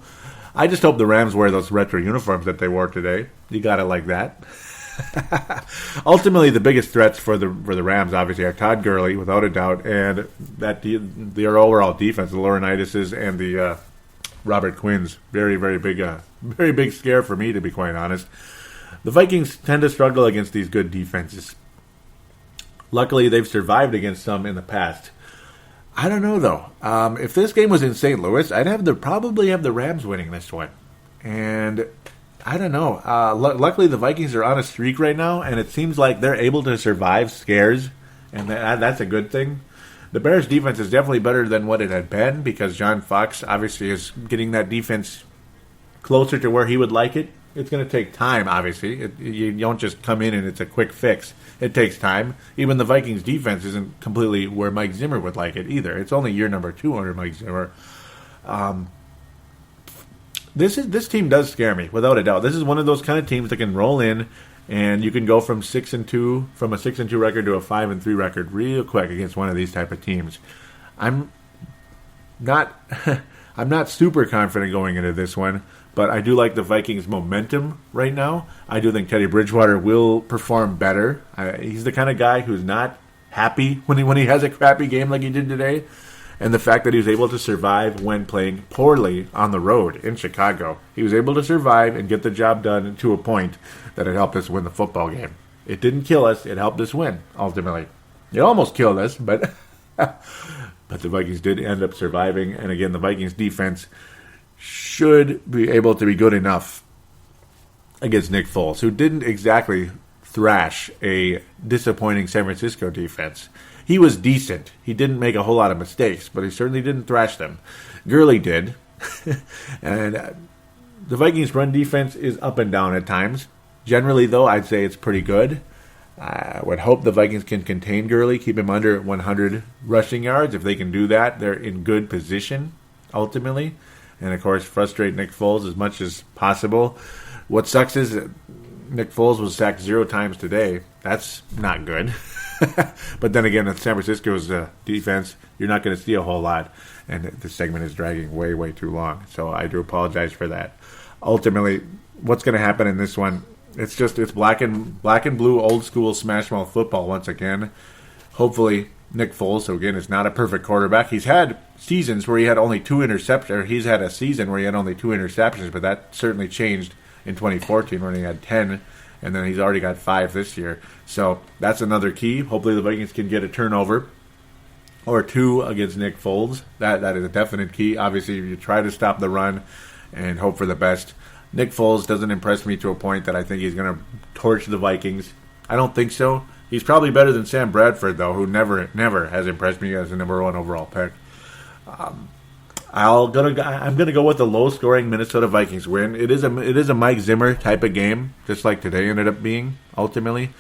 I just hope the Rams wear those retro uniforms that they wore today. You got it like that. Ultimately, the biggest threats for the Rams, obviously, are Todd Gurley, without a doubt, and their overall defense, the Laurinaitis and the Robert Quinn's. Very, very big scare for me, to be quite honest. The Vikings tend to struggle against these good defenses. Luckily, they've survived against some in the past. I don't know, though. If this game was in St. Louis, I'd probably have the Rams winning this one. And I don't know. Luckily, the Vikings are on a streak right now, and it seems like they're able to survive scares, and that's a good thing. The Bears' defense is definitely better than what it had been, because John Fox obviously is getting that defense closer to where he would like it. It's going to take time, obviously. You don't just come in and it's a quick fix. It takes time. Even the Vikings defense isn't completely where Mike Zimmer would like it either. It's only year number 2 under Mike Zimmer. This team does scare me, without a doubt. This is one of those kind of teams that can roll in, and you can go from 6-2, from a 6-2 record to a 5-3 record real quick against one of these type of teams. I'm not super confident going into this one, but I do like the Vikings' momentum right now. I do think Teddy Bridgewater will perform better. He's the kind of guy who's not happy when he has a crappy game like he did today. And the fact that he was able to survive when playing poorly on the road in Chicago. He was able to survive and get the job done to a point that it helped us win the football game. It didn't kill us. It helped us win, ultimately. It almost killed us, but the Vikings did end up surviving. And again, the Vikings defense should be able to be good enough against Nick Foles, who didn't exactly thrash a disappointing San Francisco defense. He was decent. He didn't make a whole lot of mistakes, but he certainly didn't thrash them. Gurley did. And the Vikings' run defense is up and down at times. Generally, though, I'd say it's pretty good. I would hope the Vikings can contain Gurley, keep him under 100 rushing yards. If they can do that, they're in good position, ultimately. And, of course, frustrate Nick Foles as much as possible. What sucks is that Nick Foles was sacked 0 times today. That's not good. But then again, in San Francisco's defense, you're not going to see a whole lot. And this segment is dragging way, way too long. So I do apologize for that. Ultimately, what's going to happen in this one, it's black and blue old school smash mouth football once again. Hopefully, Nick Foles, so again, is not a perfect quarterback. He's had seasons where he had only 2 interceptions, or he's had a season where he had only 2 interceptions, but that certainly changed in 2014 when he had 10, and then he's already got 5 this year. So that's another key. Hopefully the Vikings can get a turnover or 2 against Nick Foles. That is a definite key. Obviously, you try to stop the run and hope for the best. Nick Foles doesn't impress me to a point that I think he's going to torch the Vikings. I don't think so. He's probably better than Sam Bradford, though, who never has impressed me as a number 1 overall pick. I'm gonna go with the low-scoring Minnesota Vikings win. It is a Mike Zimmer type of game, just like today ended up being. Ultimately,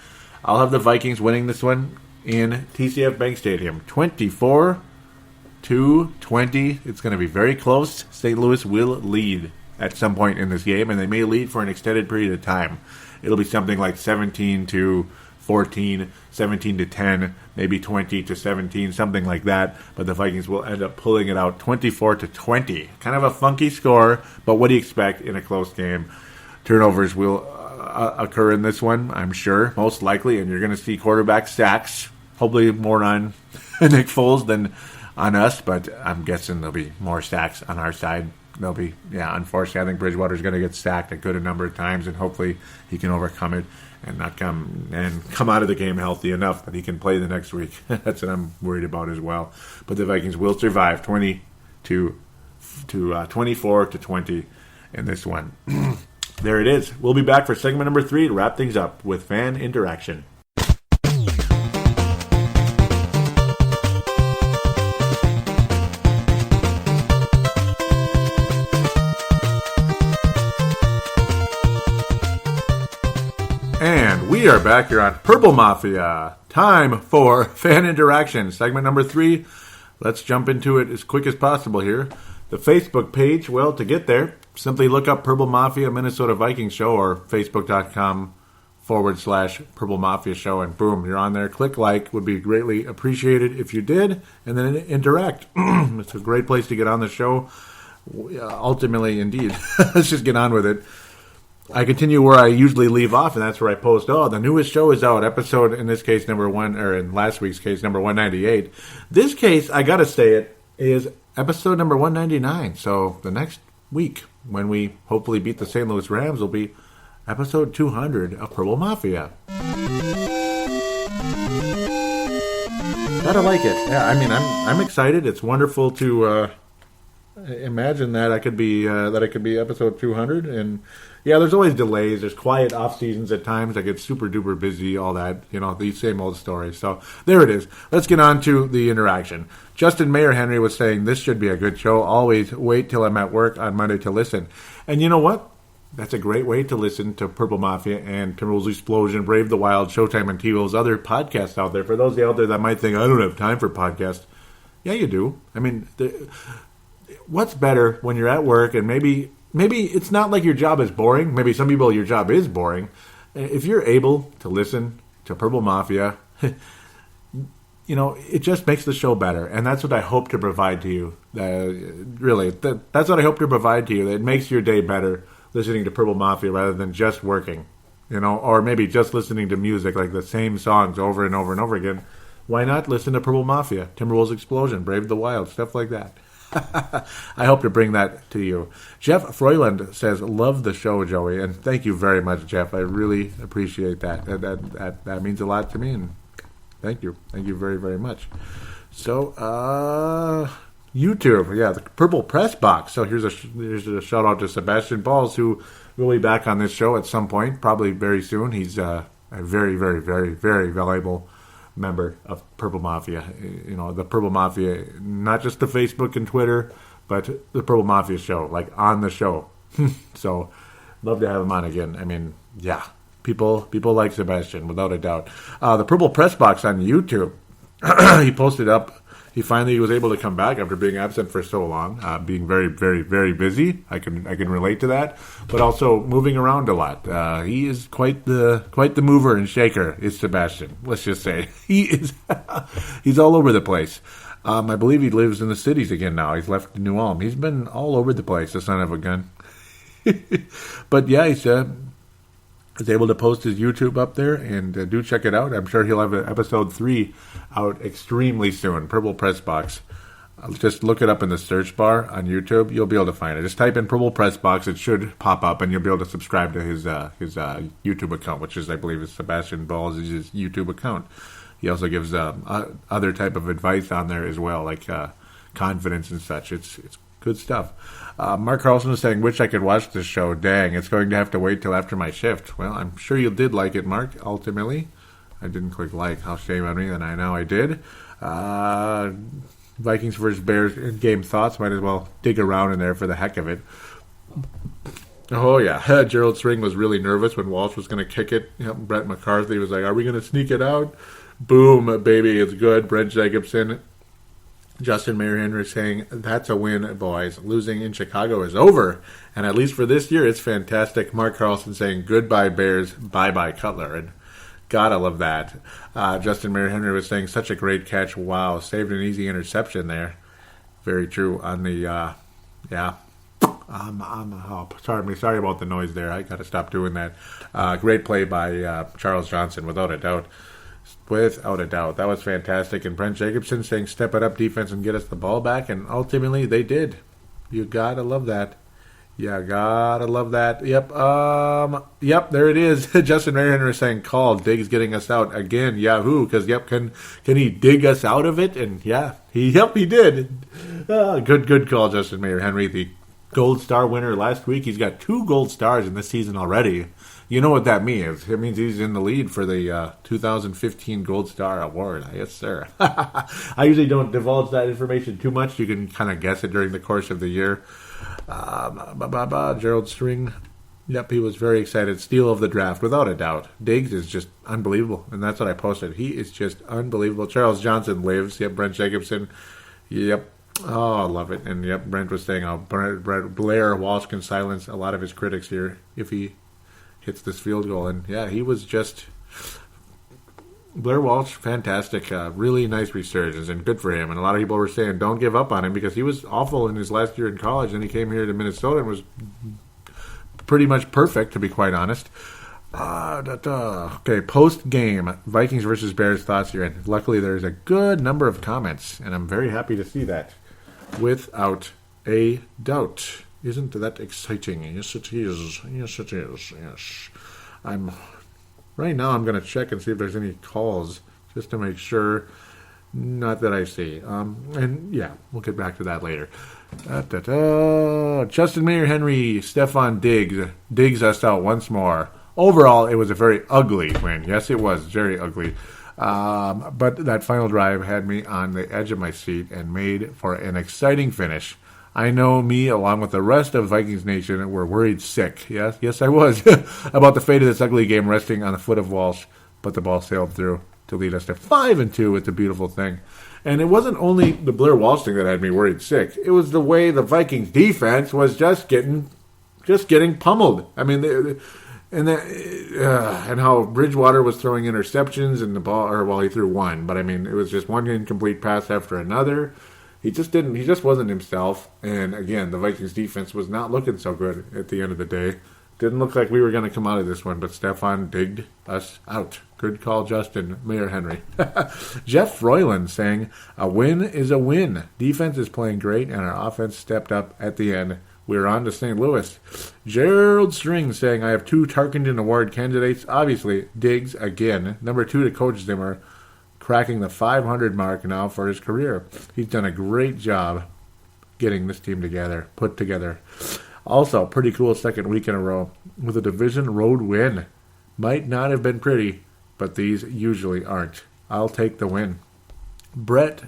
I'll have the Vikings winning this one in TCF Bank Stadium, 24-20. It's going to be very close. St. Louis will lead at some point in this game, and they may lead for an extended period of time. It'll be something like 17-14, 17-10, maybe 20-17, something like that. But the Vikings will end up pulling it out 24-20. Kind of a funky score, but what do you expect in a close game? Turnovers will occur in this one, I'm sure, most likely, and you're going to see quarterback sacks, hopefully more on Nick Foles than on us, but I'm guessing there'll be more sacks on our side. They'll be, unfortunately, I think Bridgewater's going to get sacked a good number of times, and hopefully he can overcome it and not come out of the game healthy enough that he can play the next week. That's what I'm worried about as well. But the Vikings will survive 24-20 in this one. There it is. We'll be back for segment number 3 to wrap things up with fan interaction. And we are back here on Purple Mafia. Time for fan interaction. Segment number 3. Let's jump into it as quick as possible here. The Facebook page, well, to get there, simply look up Purple Mafia Minnesota Vikings Show or facebook.com/Purple Mafia Show, and boom, you're on there. Click like, would be greatly appreciated if you did, and then interact. It's a great place to get on the show. Ultimately, indeed. Let's just get on with it. I continue where I usually leave off, and that's where I post, the newest show is out, episode, in this case, number 1, or in last week's case, number 198. This case, I gotta say it, is episode number 199. So the next week, when we hopefully beat the St. Louis Rams, will be episode 200 of Purple Mafia. Gotta like it. Yeah, I mean, I'm excited. It's wonderful to imagine that I could be episode 200, and yeah, there's always delays. There's quiet off seasons at times. I get super duper busy, all that, these same old stories. So there it is. Let's get on to the interaction. Justin Mayer Henry was saying, this should be a good show. Always wait till I'm at work on Monday to listen. And you know what? that's a great way to listen to Purple Mafia and Timberwolves Explosion, Brave the Wild, Showtime, and T-Wolves, other podcasts out there. For those out there that might think, I don't have time for podcasts. Yeah, you do. I mean, what's better when you're at work and maybe it's not like your job is boring. Maybe some people, your job is boring. If you're able to listen to Purple Mafia, it just makes the show better. And that's what I hope to provide to you. That's what I hope to provide to you. It makes your day better listening to Purple Mafia rather than just working, or maybe just listening to music, like the same songs over and over and over again. Why not listen to Purple Mafia, Timberwolves Explosion, Brave the Wild, stuff like that. I hope to bring that to you. Jeff Froyland says, love the show, Joey, and thank you very much, Jeff. I really appreciate that. That means a lot to me, and thank you. Thank you very, very much. So, YouTube, the Purple Press Box. So here's a shout out to Sebastian Balls, who will be back on this show at some point, probably very soon. He's a very, very, very, very valuable member of Purple Mafia. The Purple Mafia, not just the Facebook and Twitter, but the Purple Mafia show, like on the show. So, love to have him on again. I mean, people like Sebastian, without a doubt. The Purple Press Box on YouTube, he posted up. He finally was able to come back after being absent for so long, being very, very, very busy. I can relate to that, but also moving around a lot. He is quite the mover and shaker. Is Sebastian? Let's just say he is. He's all over the place. I believe he lives in the cities again now. He's left New Ulm. He's been all over the place. The son of a gun. But yeah, he's able to post his YouTube up there, and do check it out. I'm sure he'll have episode 3 out extremely soon. Purple Press Box. Just look it up in the search bar on YouTube. You'll be able to find it. Just type in Purple Press Box. It should pop up, and you'll be able to subscribe to his YouTube account, which is, I believe, is Sebastian Balls' his YouTube account. He also gives other type of advice on there as well, like confidence and such. It's good stuff. Mark Carlson is saying, wish I could watch this show. Dang, it's going to have to wait till after my shift. Well, I'm sure you did like it, Mark, ultimately. I didn't click like. How shame on me that I know I did. Vikings versus Bears game thoughts. Might as well dig around in there for the heck of it. Oh, yeah. Gerald String was really nervous when Walsh was going to kick it. Brett McCarthy was like, are we going to sneak it out? Boom, baby, it's good. Brent Jacobson. Justin Mayer Henry saying, that's a win, boys. Losing in Chicago is over. And at least for this year, it's fantastic. Mark Carlson saying, goodbye, Bears. Bye-bye, Cutler. And gotta love that. Justin Mayer Henry was saying, such a great catch. Wow, saved an easy interception there. Very true on the, sorry about the noise there. I gotta stop doing that. Great play by Charles Johnson, without a doubt. Without a doubt. That was fantastic. And Brent Jacobson saying, step it up defense and get us the ball back. And ultimately, they did. You gotta love that. Yeah, gotta love that. Yep, there it is. Justin Henry saying, call. Diggs getting us out again. Yahoo. Because, can he dig us out of it? And, he did. Good call, Justin Mayer Henry. The Gold Star winner last week. He's got 2 gold stars in this season already. You know what that means. It means he's in the lead for the 2015 Gold Star Award. Yes, sir. I usually don't divulge that information too much. You can kind of guess it during the course of the year. Gerald String. Yep, he was very excited. Steal of the draft, without a doubt. Diggs is just unbelievable, and that's what I posted. He is just unbelievable. Charles Johnson lives. Yep, Brent Jacobson. Yep. Oh, I love it. And yep, Brent was saying, Blair Walsh can silence a lot of his critics here if he hits this field goal. And yeah, he was just Blair Walsh, fantastic, really nice resurgence, and good for him. And a lot of people were saying don't give up on him because he was awful in his last year in college, and he came here to Minnesota and was pretty much perfect, to be quite honest. Okay, post-game, Vikings versus Bears thoughts here. And luckily there's a good number of comments, and I'm very happy to see that. Without a doubt. Isn't that exciting? Yes, it is. Yes, it is. Yes. Right now I'm going to check and see if there's any calls, just to make sure. Not that I see. And yeah, we'll get back to that later. Justin Mayer Henry, Stephon Diggs. Diggs us out once more. Overall, it was a very ugly win. Yes, it was very ugly. But that final drive had me on the edge of my seat and made for an exciting finish. I know me, along with the rest of Vikings Nation, were worried sick. Yes, I was, about the fate of this ugly game resting on the foot of Walsh, but the ball sailed through to lead us to 5-2. It's a beautiful thing. And it wasn't only the Blair Walsh thing that had me worried sick. It was the way the Vikings defense was just getting pummeled. I mean, and how Bridgewater was throwing interceptions and the ball, or well, he threw one, but I mean, it was just one incomplete pass after another. He just wasn't himself. And again, the Vikings defense was not looking so good at the end of the day. Didn't look like we were going to come out of this one, but Stefan digged us out. Good call, Justin. Mayor Henry. Jeff Froyland saying, a win is a win. Defense is playing great, and our offense stepped up at the end. We're on to St. Louis. Gerald String saying, I have 2 Tarkenton Award candidates. Obviously, Diggs again. Number 2 to Coach Zimmer, cracking the 500 mark now for his career. He's done a great job getting this team put together. Also, pretty cool second week in a row with a division road win. Might not have been pretty, but these usually aren't. I'll take the win. Brett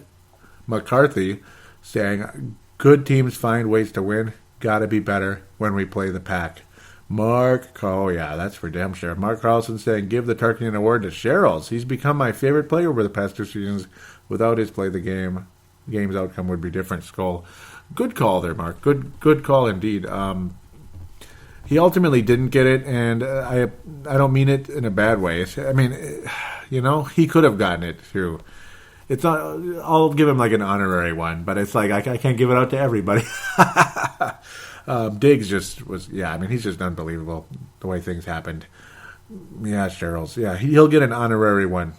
McCarthy saying, good teams find ways to win. Gotta be better when we play the Pack. That's for damn sure. Mark Carlson saying, give the Tarkanian Award to Sherrills. He's become my favorite player over the past 2 seasons. Without his play, the game's outcome would be different. Skull. Good call there, Mark. Good call indeed. He ultimately didn't get it, and I don't mean it in a bad way. I mean, he could have gotten it too. It's I'll give him like an honorary one, but it's like I can't give it out to everybody. Diggs just was, he's just unbelievable the way things happened. Yeah, Sherrills. Yeah, he'll get an honorary one.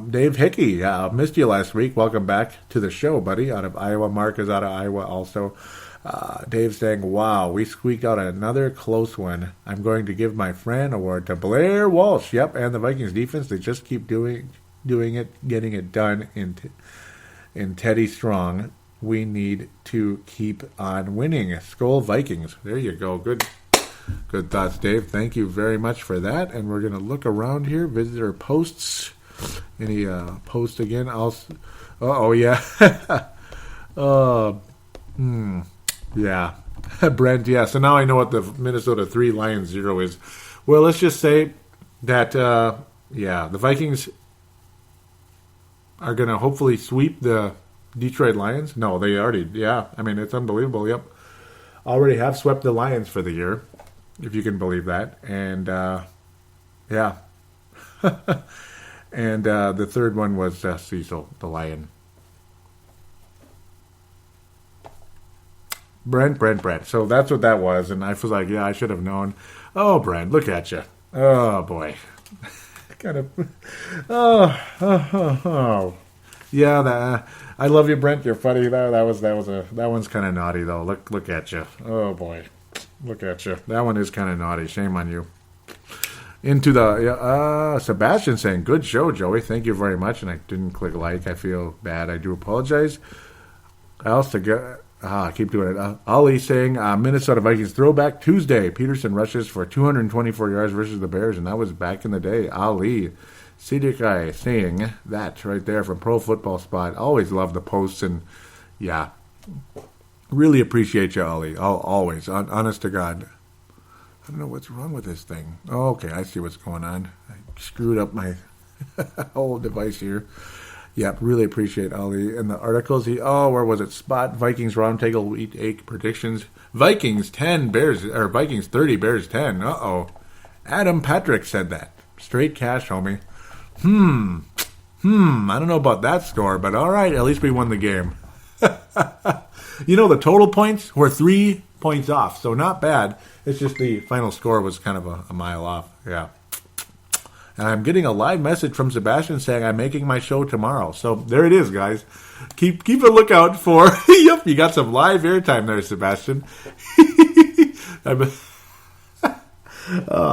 Dave Hickey, missed you last week. Welcome back to the show, buddy. Out of Iowa. Mark is out of Iowa also. Dave saying, wow, we squeaked out another close one. I'm going to give my friend award to Blair Walsh. Yep, and the Vikings defense. They just keep doing it, getting it done in Teddy Strong. We need to keep on winning. Skol Vikings. There you go. Good thoughts, Dave. Thank you very much for that. And we're going to look around here. Visitor posts. Any post again? Yeah. Yeah. Brent, yeah. So now I know what the Minnesota 3 Lions 0 is. Well, let's just say that, the Vikings are going to hopefully sweep the Detroit Lions. No, they already, I mean, it's unbelievable. Yep. Already have swept the Lions for the year, if you can believe that. And, and the third one was Cecil, the Lion. Brent. So that's what that was. And I was like, I should have known. Oh, Brent, look at you. Oh, boy. Kind of. Oh. Yeah, I love you, Brent. You're funny. That one's kind of naughty, though. Look at you. Oh, boy. Look at you. That one is kind of naughty. Shame on you. Into the Sebastian saying, good show, Joey. Thank you very much. And I didn't click like. I feel bad. I do apologize. I keep doing it. Ali saying, Minnesota Vikings Throwback Tuesday. Peterson rushes for 224 yards versus the Bears, and that was back in the day. Ali Sidikai saying that right there from Pro Football Spot. Always love the posts, and really appreciate you, Ali. Always. Honest to God. I don't know what's wrong with this thing. Oh, okay, I see what's going on. I screwed up my whole device here. Yep, really appreciate Ali. And the articles, where was it? Spot Vikings Roundtable Week 8 predictions. Vikings 10, Bears, or Vikings 30, Bears 10. Uh-oh. Adam Patrick said that. Straight cash, homie. I don't know about that score, but all right, at least we won the game. The total points were 3 points off, so not bad. It's just the final score was kind of a mile off. Yeah. And I'm getting a live message from Sebastian saying I'm making my show tomorrow. So there it is, guys. Keep a lookout for. Yep, you got some live airtime there, Sebastian. I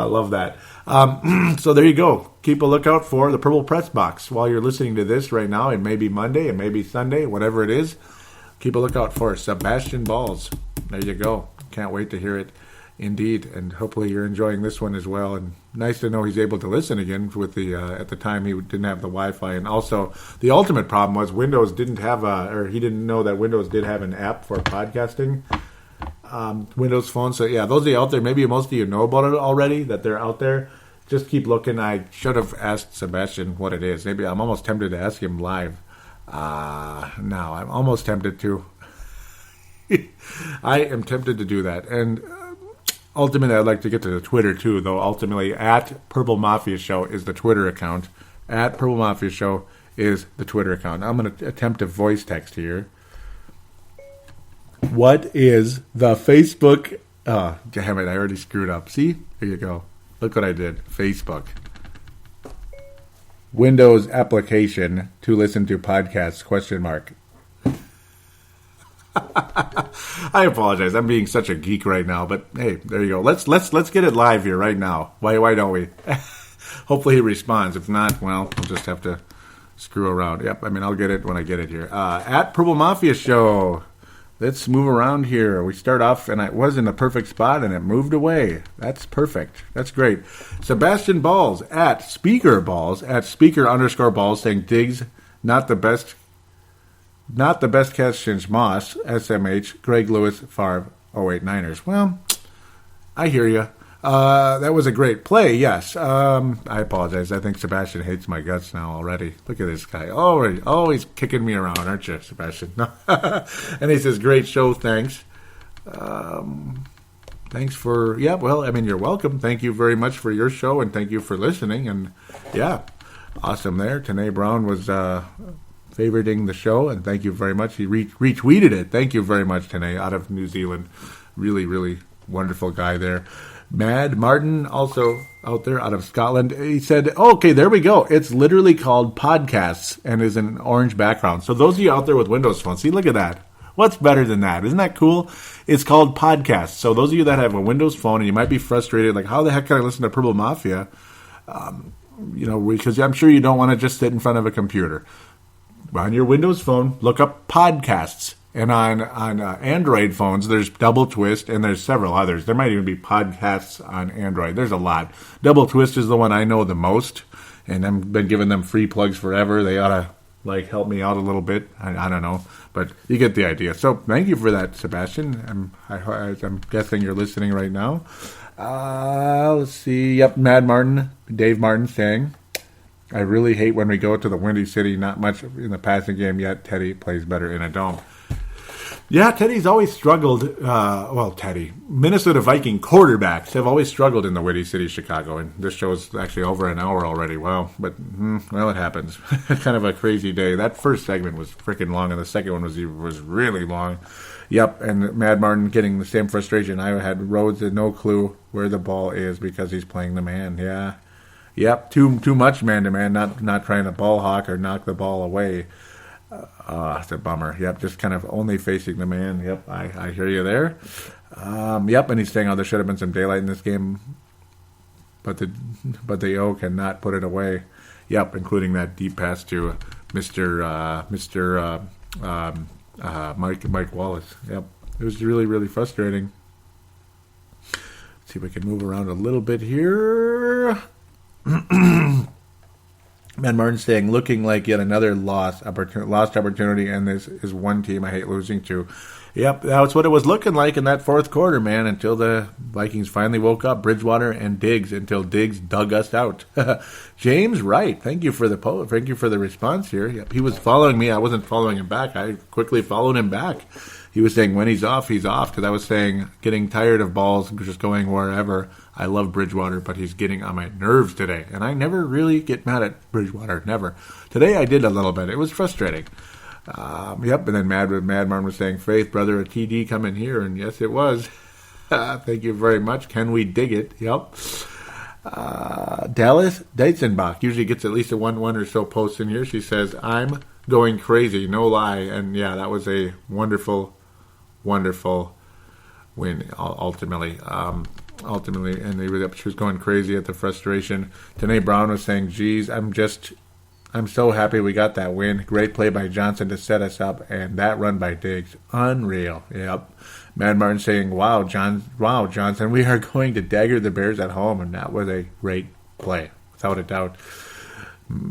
love that. So there you go. Keep a lookout for the Purple Press Box while you're listening to this right now. It may be Monday, it may be Sunday, whatever it is. Keep a lookout for Sebastian Balls. There you go. Can't wait to hear it. Indeed, and hopefully you're enjoying this one as well. And nice to know he's able to listen again. With the at the time he didn't have the Wi-Fi, and also the ultimate problem was Windows didn't have or he didn't know that Windows did have an app for podcasting. Windows Phone. So yeah, those of you out there, maybe most of you know about it already. That they're out there. Just keep looking. I should have asked Sebastian what it is. Maybe I'm almost tempted to ask him live. Now I'm almost tempted to. I am tempted to do that, and. Ultimately, I'd like to get to the Twitter, too, though ultimately, at Purple Mafia Show is the Twitter account. At Purple Mafia Show is the Twitter account. I'm going to attempt a voice text here. What is the Facebook... Oh, damn it, I already screwed up. See? Here you go. Look what I did. Facebook. Windows application to listen to podcasts, question mark. I apologize. I'm being such a geek right now, but hey, there you go. Let's get it live here right now. Why don't we? Hopefully he responds. If not, well, we'll just have to screw around. Yep, I mean, I'll get it when I get it here. At Purple Mafia Show. Let's move around here. We start off, and I was in the perfect spot, and it moved away. That's perfect. That's great. Sebastian Balls at Speaker _Balls saying Diggs not the best catch since Moss, SMH, Greg Lewis, Favre, 08 Niners. Well, I hear you. That was a great play, yes. I apologize. I think Sebastian hates my guts now already. Look at this guy. Always kicking me around, aren't you, Sebastian? And he says, great show, thanks. Thanks for, yeah, well, I mean, you're welcome. Thank you very much for your show, and thank you for listening. And, yeah, awesome there. Tanae Brown was... favoriting the show, and thank you very much. He retweeted it. Thank you very much, Tanae, out of New Zealand. Really, really wonderful guy there. Mad Martin, also out there out of Scotland. He said, okay, there we go. It's literally called Podcasts and is an orange background. So those of you out there with Windows phones, see, look at that. What's better than that? Isn't that cool? It's called Podcasts. So those of you that have a Windows phone and you might be frustrated, like, how the heck can I listen to Purple Mafia? Because I'm sure you don't want to just sit in front of a computer. On your Windows phone, look up podcasts. And on Android phones, there's Double Twist, and there's several others. There might even be podcasts on Android. There's a lot. Double Twist is the one I know the most, and I've been giving them free plugs forever. They ought to help me out a little bit. I don't know, but you get the idea. So thank you for that, Sebastian. I'm guessing you're listening right now. Let's see. Yep, Dave Martin saying, I really hate when we go to the Windy City. Not much in the passing game yet. Teddy plays better in a dome. Yeah, Teddy's always struggled. Minnesota Viking quarterbacks have always struggled in the Windy City, Chicago. And this show's actually over an hour already. Wow. But, it happens. Kind of a crazy day. That first segment was freaking long, and the second one was really long. Yep, and Mad Martin getting the same frustration. I had Rhodes had no clue where the ball is because he's playing the man. Yeah. Yep, too much man-to-man, not trying to ball hawk or knock the ball away. It's a bummer. Yep, just kind of only facing the man. Yep, I hear you there. Yep, and he's saying, there should have been some daylight in this game, but the O cannot put it away. Yep, including that deep pass to Mike Wallace. Yep, it was really, really frustrating. Let's see if we can move around a little bit here. Matt Martin saying, looking like yet another lost opportunity, and this is one team I hate losing to. Yep, that's what it was looking like in that fourth quarter, man, until the Vikings finally woke up, Bridgewater and Diggs, until Diggs dug us out. James Wright, thank you for the response here. Yep, he was following me. I wasn't following him back. I quickly followed him back. He was saying when he's off, because I was saying getting tired of balls just going wherever. I love Bridgewater, but he's getting on my nerves today. And I never really get mad at Bridgewater, never. Today I did a little bit. It was frustrating. Yep, and then Mad Martin was saying, Faith, brother, a TD coming here. And yes, it was. Thank you very much. Can we dig it? Yep. Dallas Deitzenbach usually gets at least a one or so posts in here. She says, I'm going crazy, no lie. And yeah, that was a wonderful win ultimately. And she was going crazy at the frustration. Tanae Brown was saying, geez, I'm just I'm so happy we got that win. Great play by Johnson to set us up, and that run by Diggs, unreal. Yep. Mad Martin saying, wow, Johnson, we are going to dagger the Bears at home, and that was a great play, without a doubt.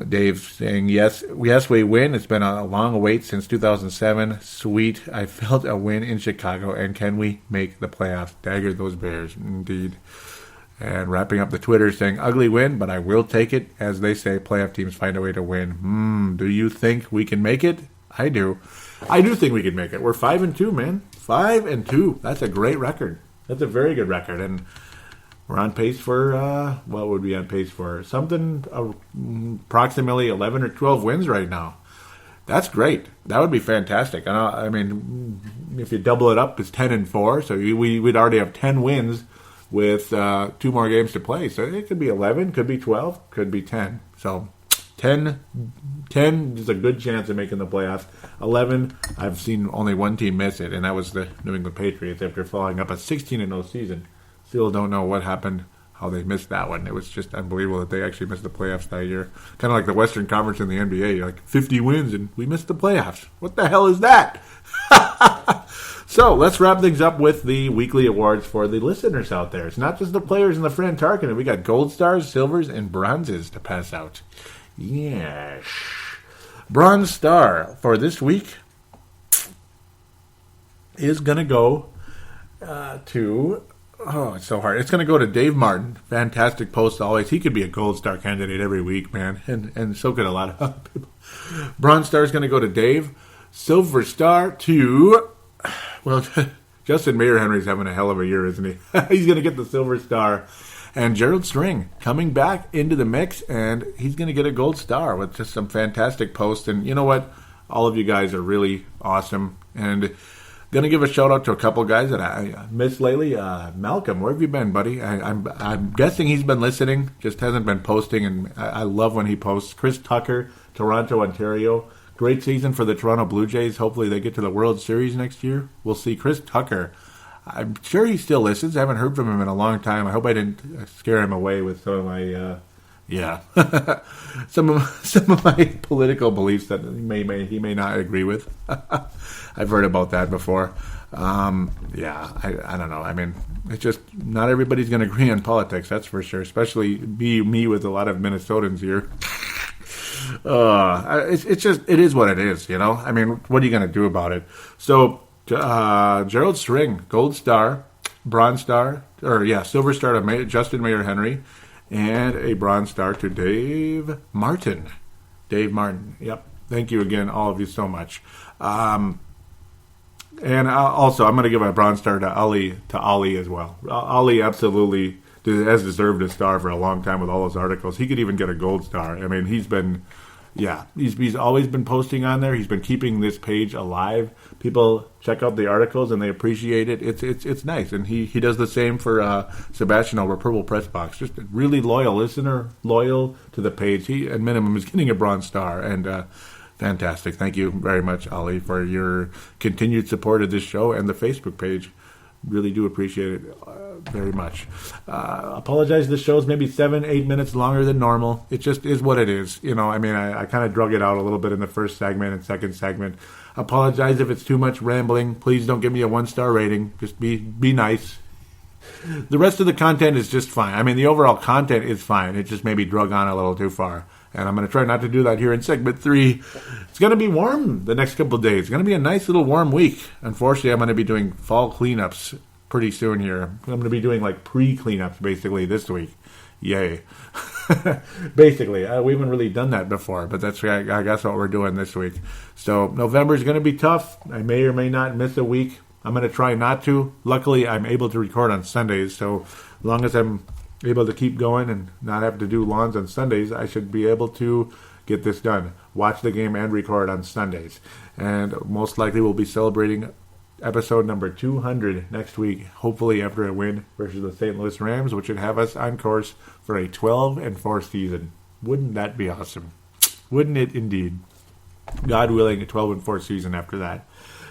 Dave saying, yes, we win. It's been a long wait since 2007. Sweet. I felt a win in Chicago, and can we make the playoffs? Dagger those Bears, indeed. And wrapping up the Twitter saying, ugly win, but I will take it. As they say, playoff teams find a way to win. Do you think we can make it? I do. I do think we can make it. We're 5-2, man. 5-2. That's a great record. That's a very good record. And we're on pace for, what would we be on pace for? Something approximately 11 or 12 wins right now. That's great. That would be fantastic. I mean, if you double it up, it's 10-4. So we'd already have 10 wins with 2 more games to play. So it could be 11, could be 12, could be 10. So 10 is a good chance of making the playoffs. 11, I've seen only one team miss it, and that was the New England Patriots after following up a 16-0 season. Still don't know what happened, how they missed that one. It was just unbelievable that they actually missed the playoffs that year. Kind of like the Western Conference in the NBA. Like 50 wins, and we missed the playoffs. What the hell is that? So let's wrap things up with the weekly awards for the listeners out there. It's not just the players and the Fran Tarkin. We got gold stars, silvers, and bronzes to pass out. Yes. Bronze star for this week is going to go to... Oh, it's so hard. It's going to go to Dave Martin. Fantastic post always. He could be a gold star candidate every week, man. And so could a lot of other people. Bronze star is going to go to Dave. Silver star to... Well, Justin Mayer Henry's having a hell of a year, isn't he? He's going to get the silver star. And Gerald String coming back into the mix, and he's going to get a gold star with just some fantastic posts. And you know what? All of you guys are really awesome. And going to give a shout-out to a couple guys that I missed lately. Malcolm, where have you been, buddy? I'm guessing he's been listening, just hasn't been posting, and I love when he posts. Chris Tucker, Toronto, Ontario. Great season for the Toronto Blue Jays. Hopefully they get to the World Series next year. We'll see. Chris Tucker, I'm sure he still listens. I haven't heard from him in a long time. I hope I didn't scare him away with some of my, some of my political beliefs that he may not agree with. I've heard about that before. I don't know. I mean, it's just not everybody's going to agree on politics. That's for sure. Especially me with a lot of Minnesotans here. It is what it is, you know. I mean, what are you going to do about it? So, Gerald String, gold star, bronze star, silver star to Justin Mayer Henry, and a bronze star to Dave Martin. Dave Martin, yep. Thank you again, all of you, so much. And also, I'm going to give a bronze star to Ali as well. Ali absolutely has deserved a star for a long time with all those articles. He could even get a gold star. I mean, he's always been posting on there. He's been keeping this page alive. People check out the articles and they appreciate it. It's nice. And he does the same for Sebastian over Purple Press Box. Just a really loyal listener, loyal to the page. He, at minimum, is getting a bronze star. And fantastic. Thank you very much, Ali, for your continued support of this show and the Facebook page. Really do appreciate it very much. Apologize, the show's maybe 7-8 minutes longer than normal. It just is what it is. You know, I mean, I kind of drug it out a little bit in the first segment and second segment. Apologize if it's too much rambling. Please don't give me a 1-star rating. Just be nice. The rest of the content is just fine. I mean, the overall content is fine. It just maybe drug on a little too far. And I'm going to try not to do that here in segment 3. It's going to be warm the next couple of days. It's going to be a nice little warm week. Unfortunately, I'm going to be doing fall cleanups pretty soon here. I'm going to be doing like pre-cleanups basically this week. Yay. Basically, we haven't really done that before, but that's I guess what we're doing this week. So November is going to be tough. I may or may not miss a week. I'm going to try not to. Luckily, I'm able to record on Sundays, so as long as I'm able to keep going and not have to do lawns on Sundays, I should be able to get this done. Watch the game and record on Sundays. And most likely we'll be celebrating episode number 200 next week, hopefully after a win versus the St. Louis Rams, which would have us on course for a 12-4 season. Wouldn't that be awesome? Wouldn't it indeed? God willing, a 12-4 season after that.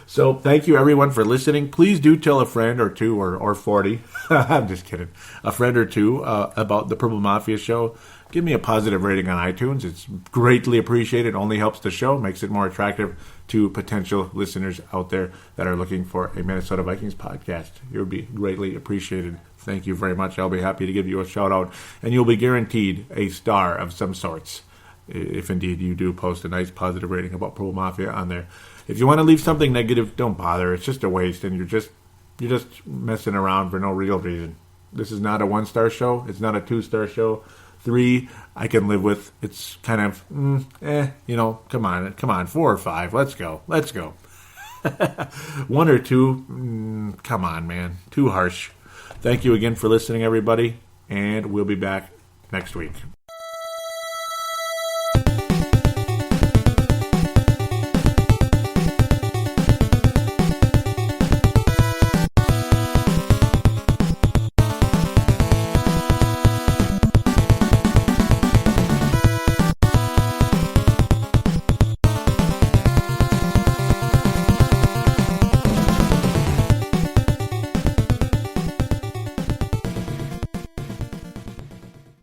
So thank you everyone for listening. Please do tell a friend or two or 40. I'm just kidding. A friend or two about the Purple Mafia show. give me a positive rating on iTunes. It's greatly appreciated. Only helps the show, makes it more attractive to potential listeners out there that are looking for a Minnesota Vikings podcast. It would be greatly appreciated. Thank you very much. I'll be happy to give you a shout out, and you'll be guaranteed a star of some sorts if indeed you do post a nice positive rating about Pro Mafia on there. If you want to leave something negative, don't bother. It's just a waste, and you're just messing around for no real reason. This is not a 1-star show. It's not a 2-star show. 3, I can live with. It's kind of, come on, 4 or 5. Let's go. 1 or 2, come on, man. Too harsh. Thank you again for listening, everybody, and we'll be back next week.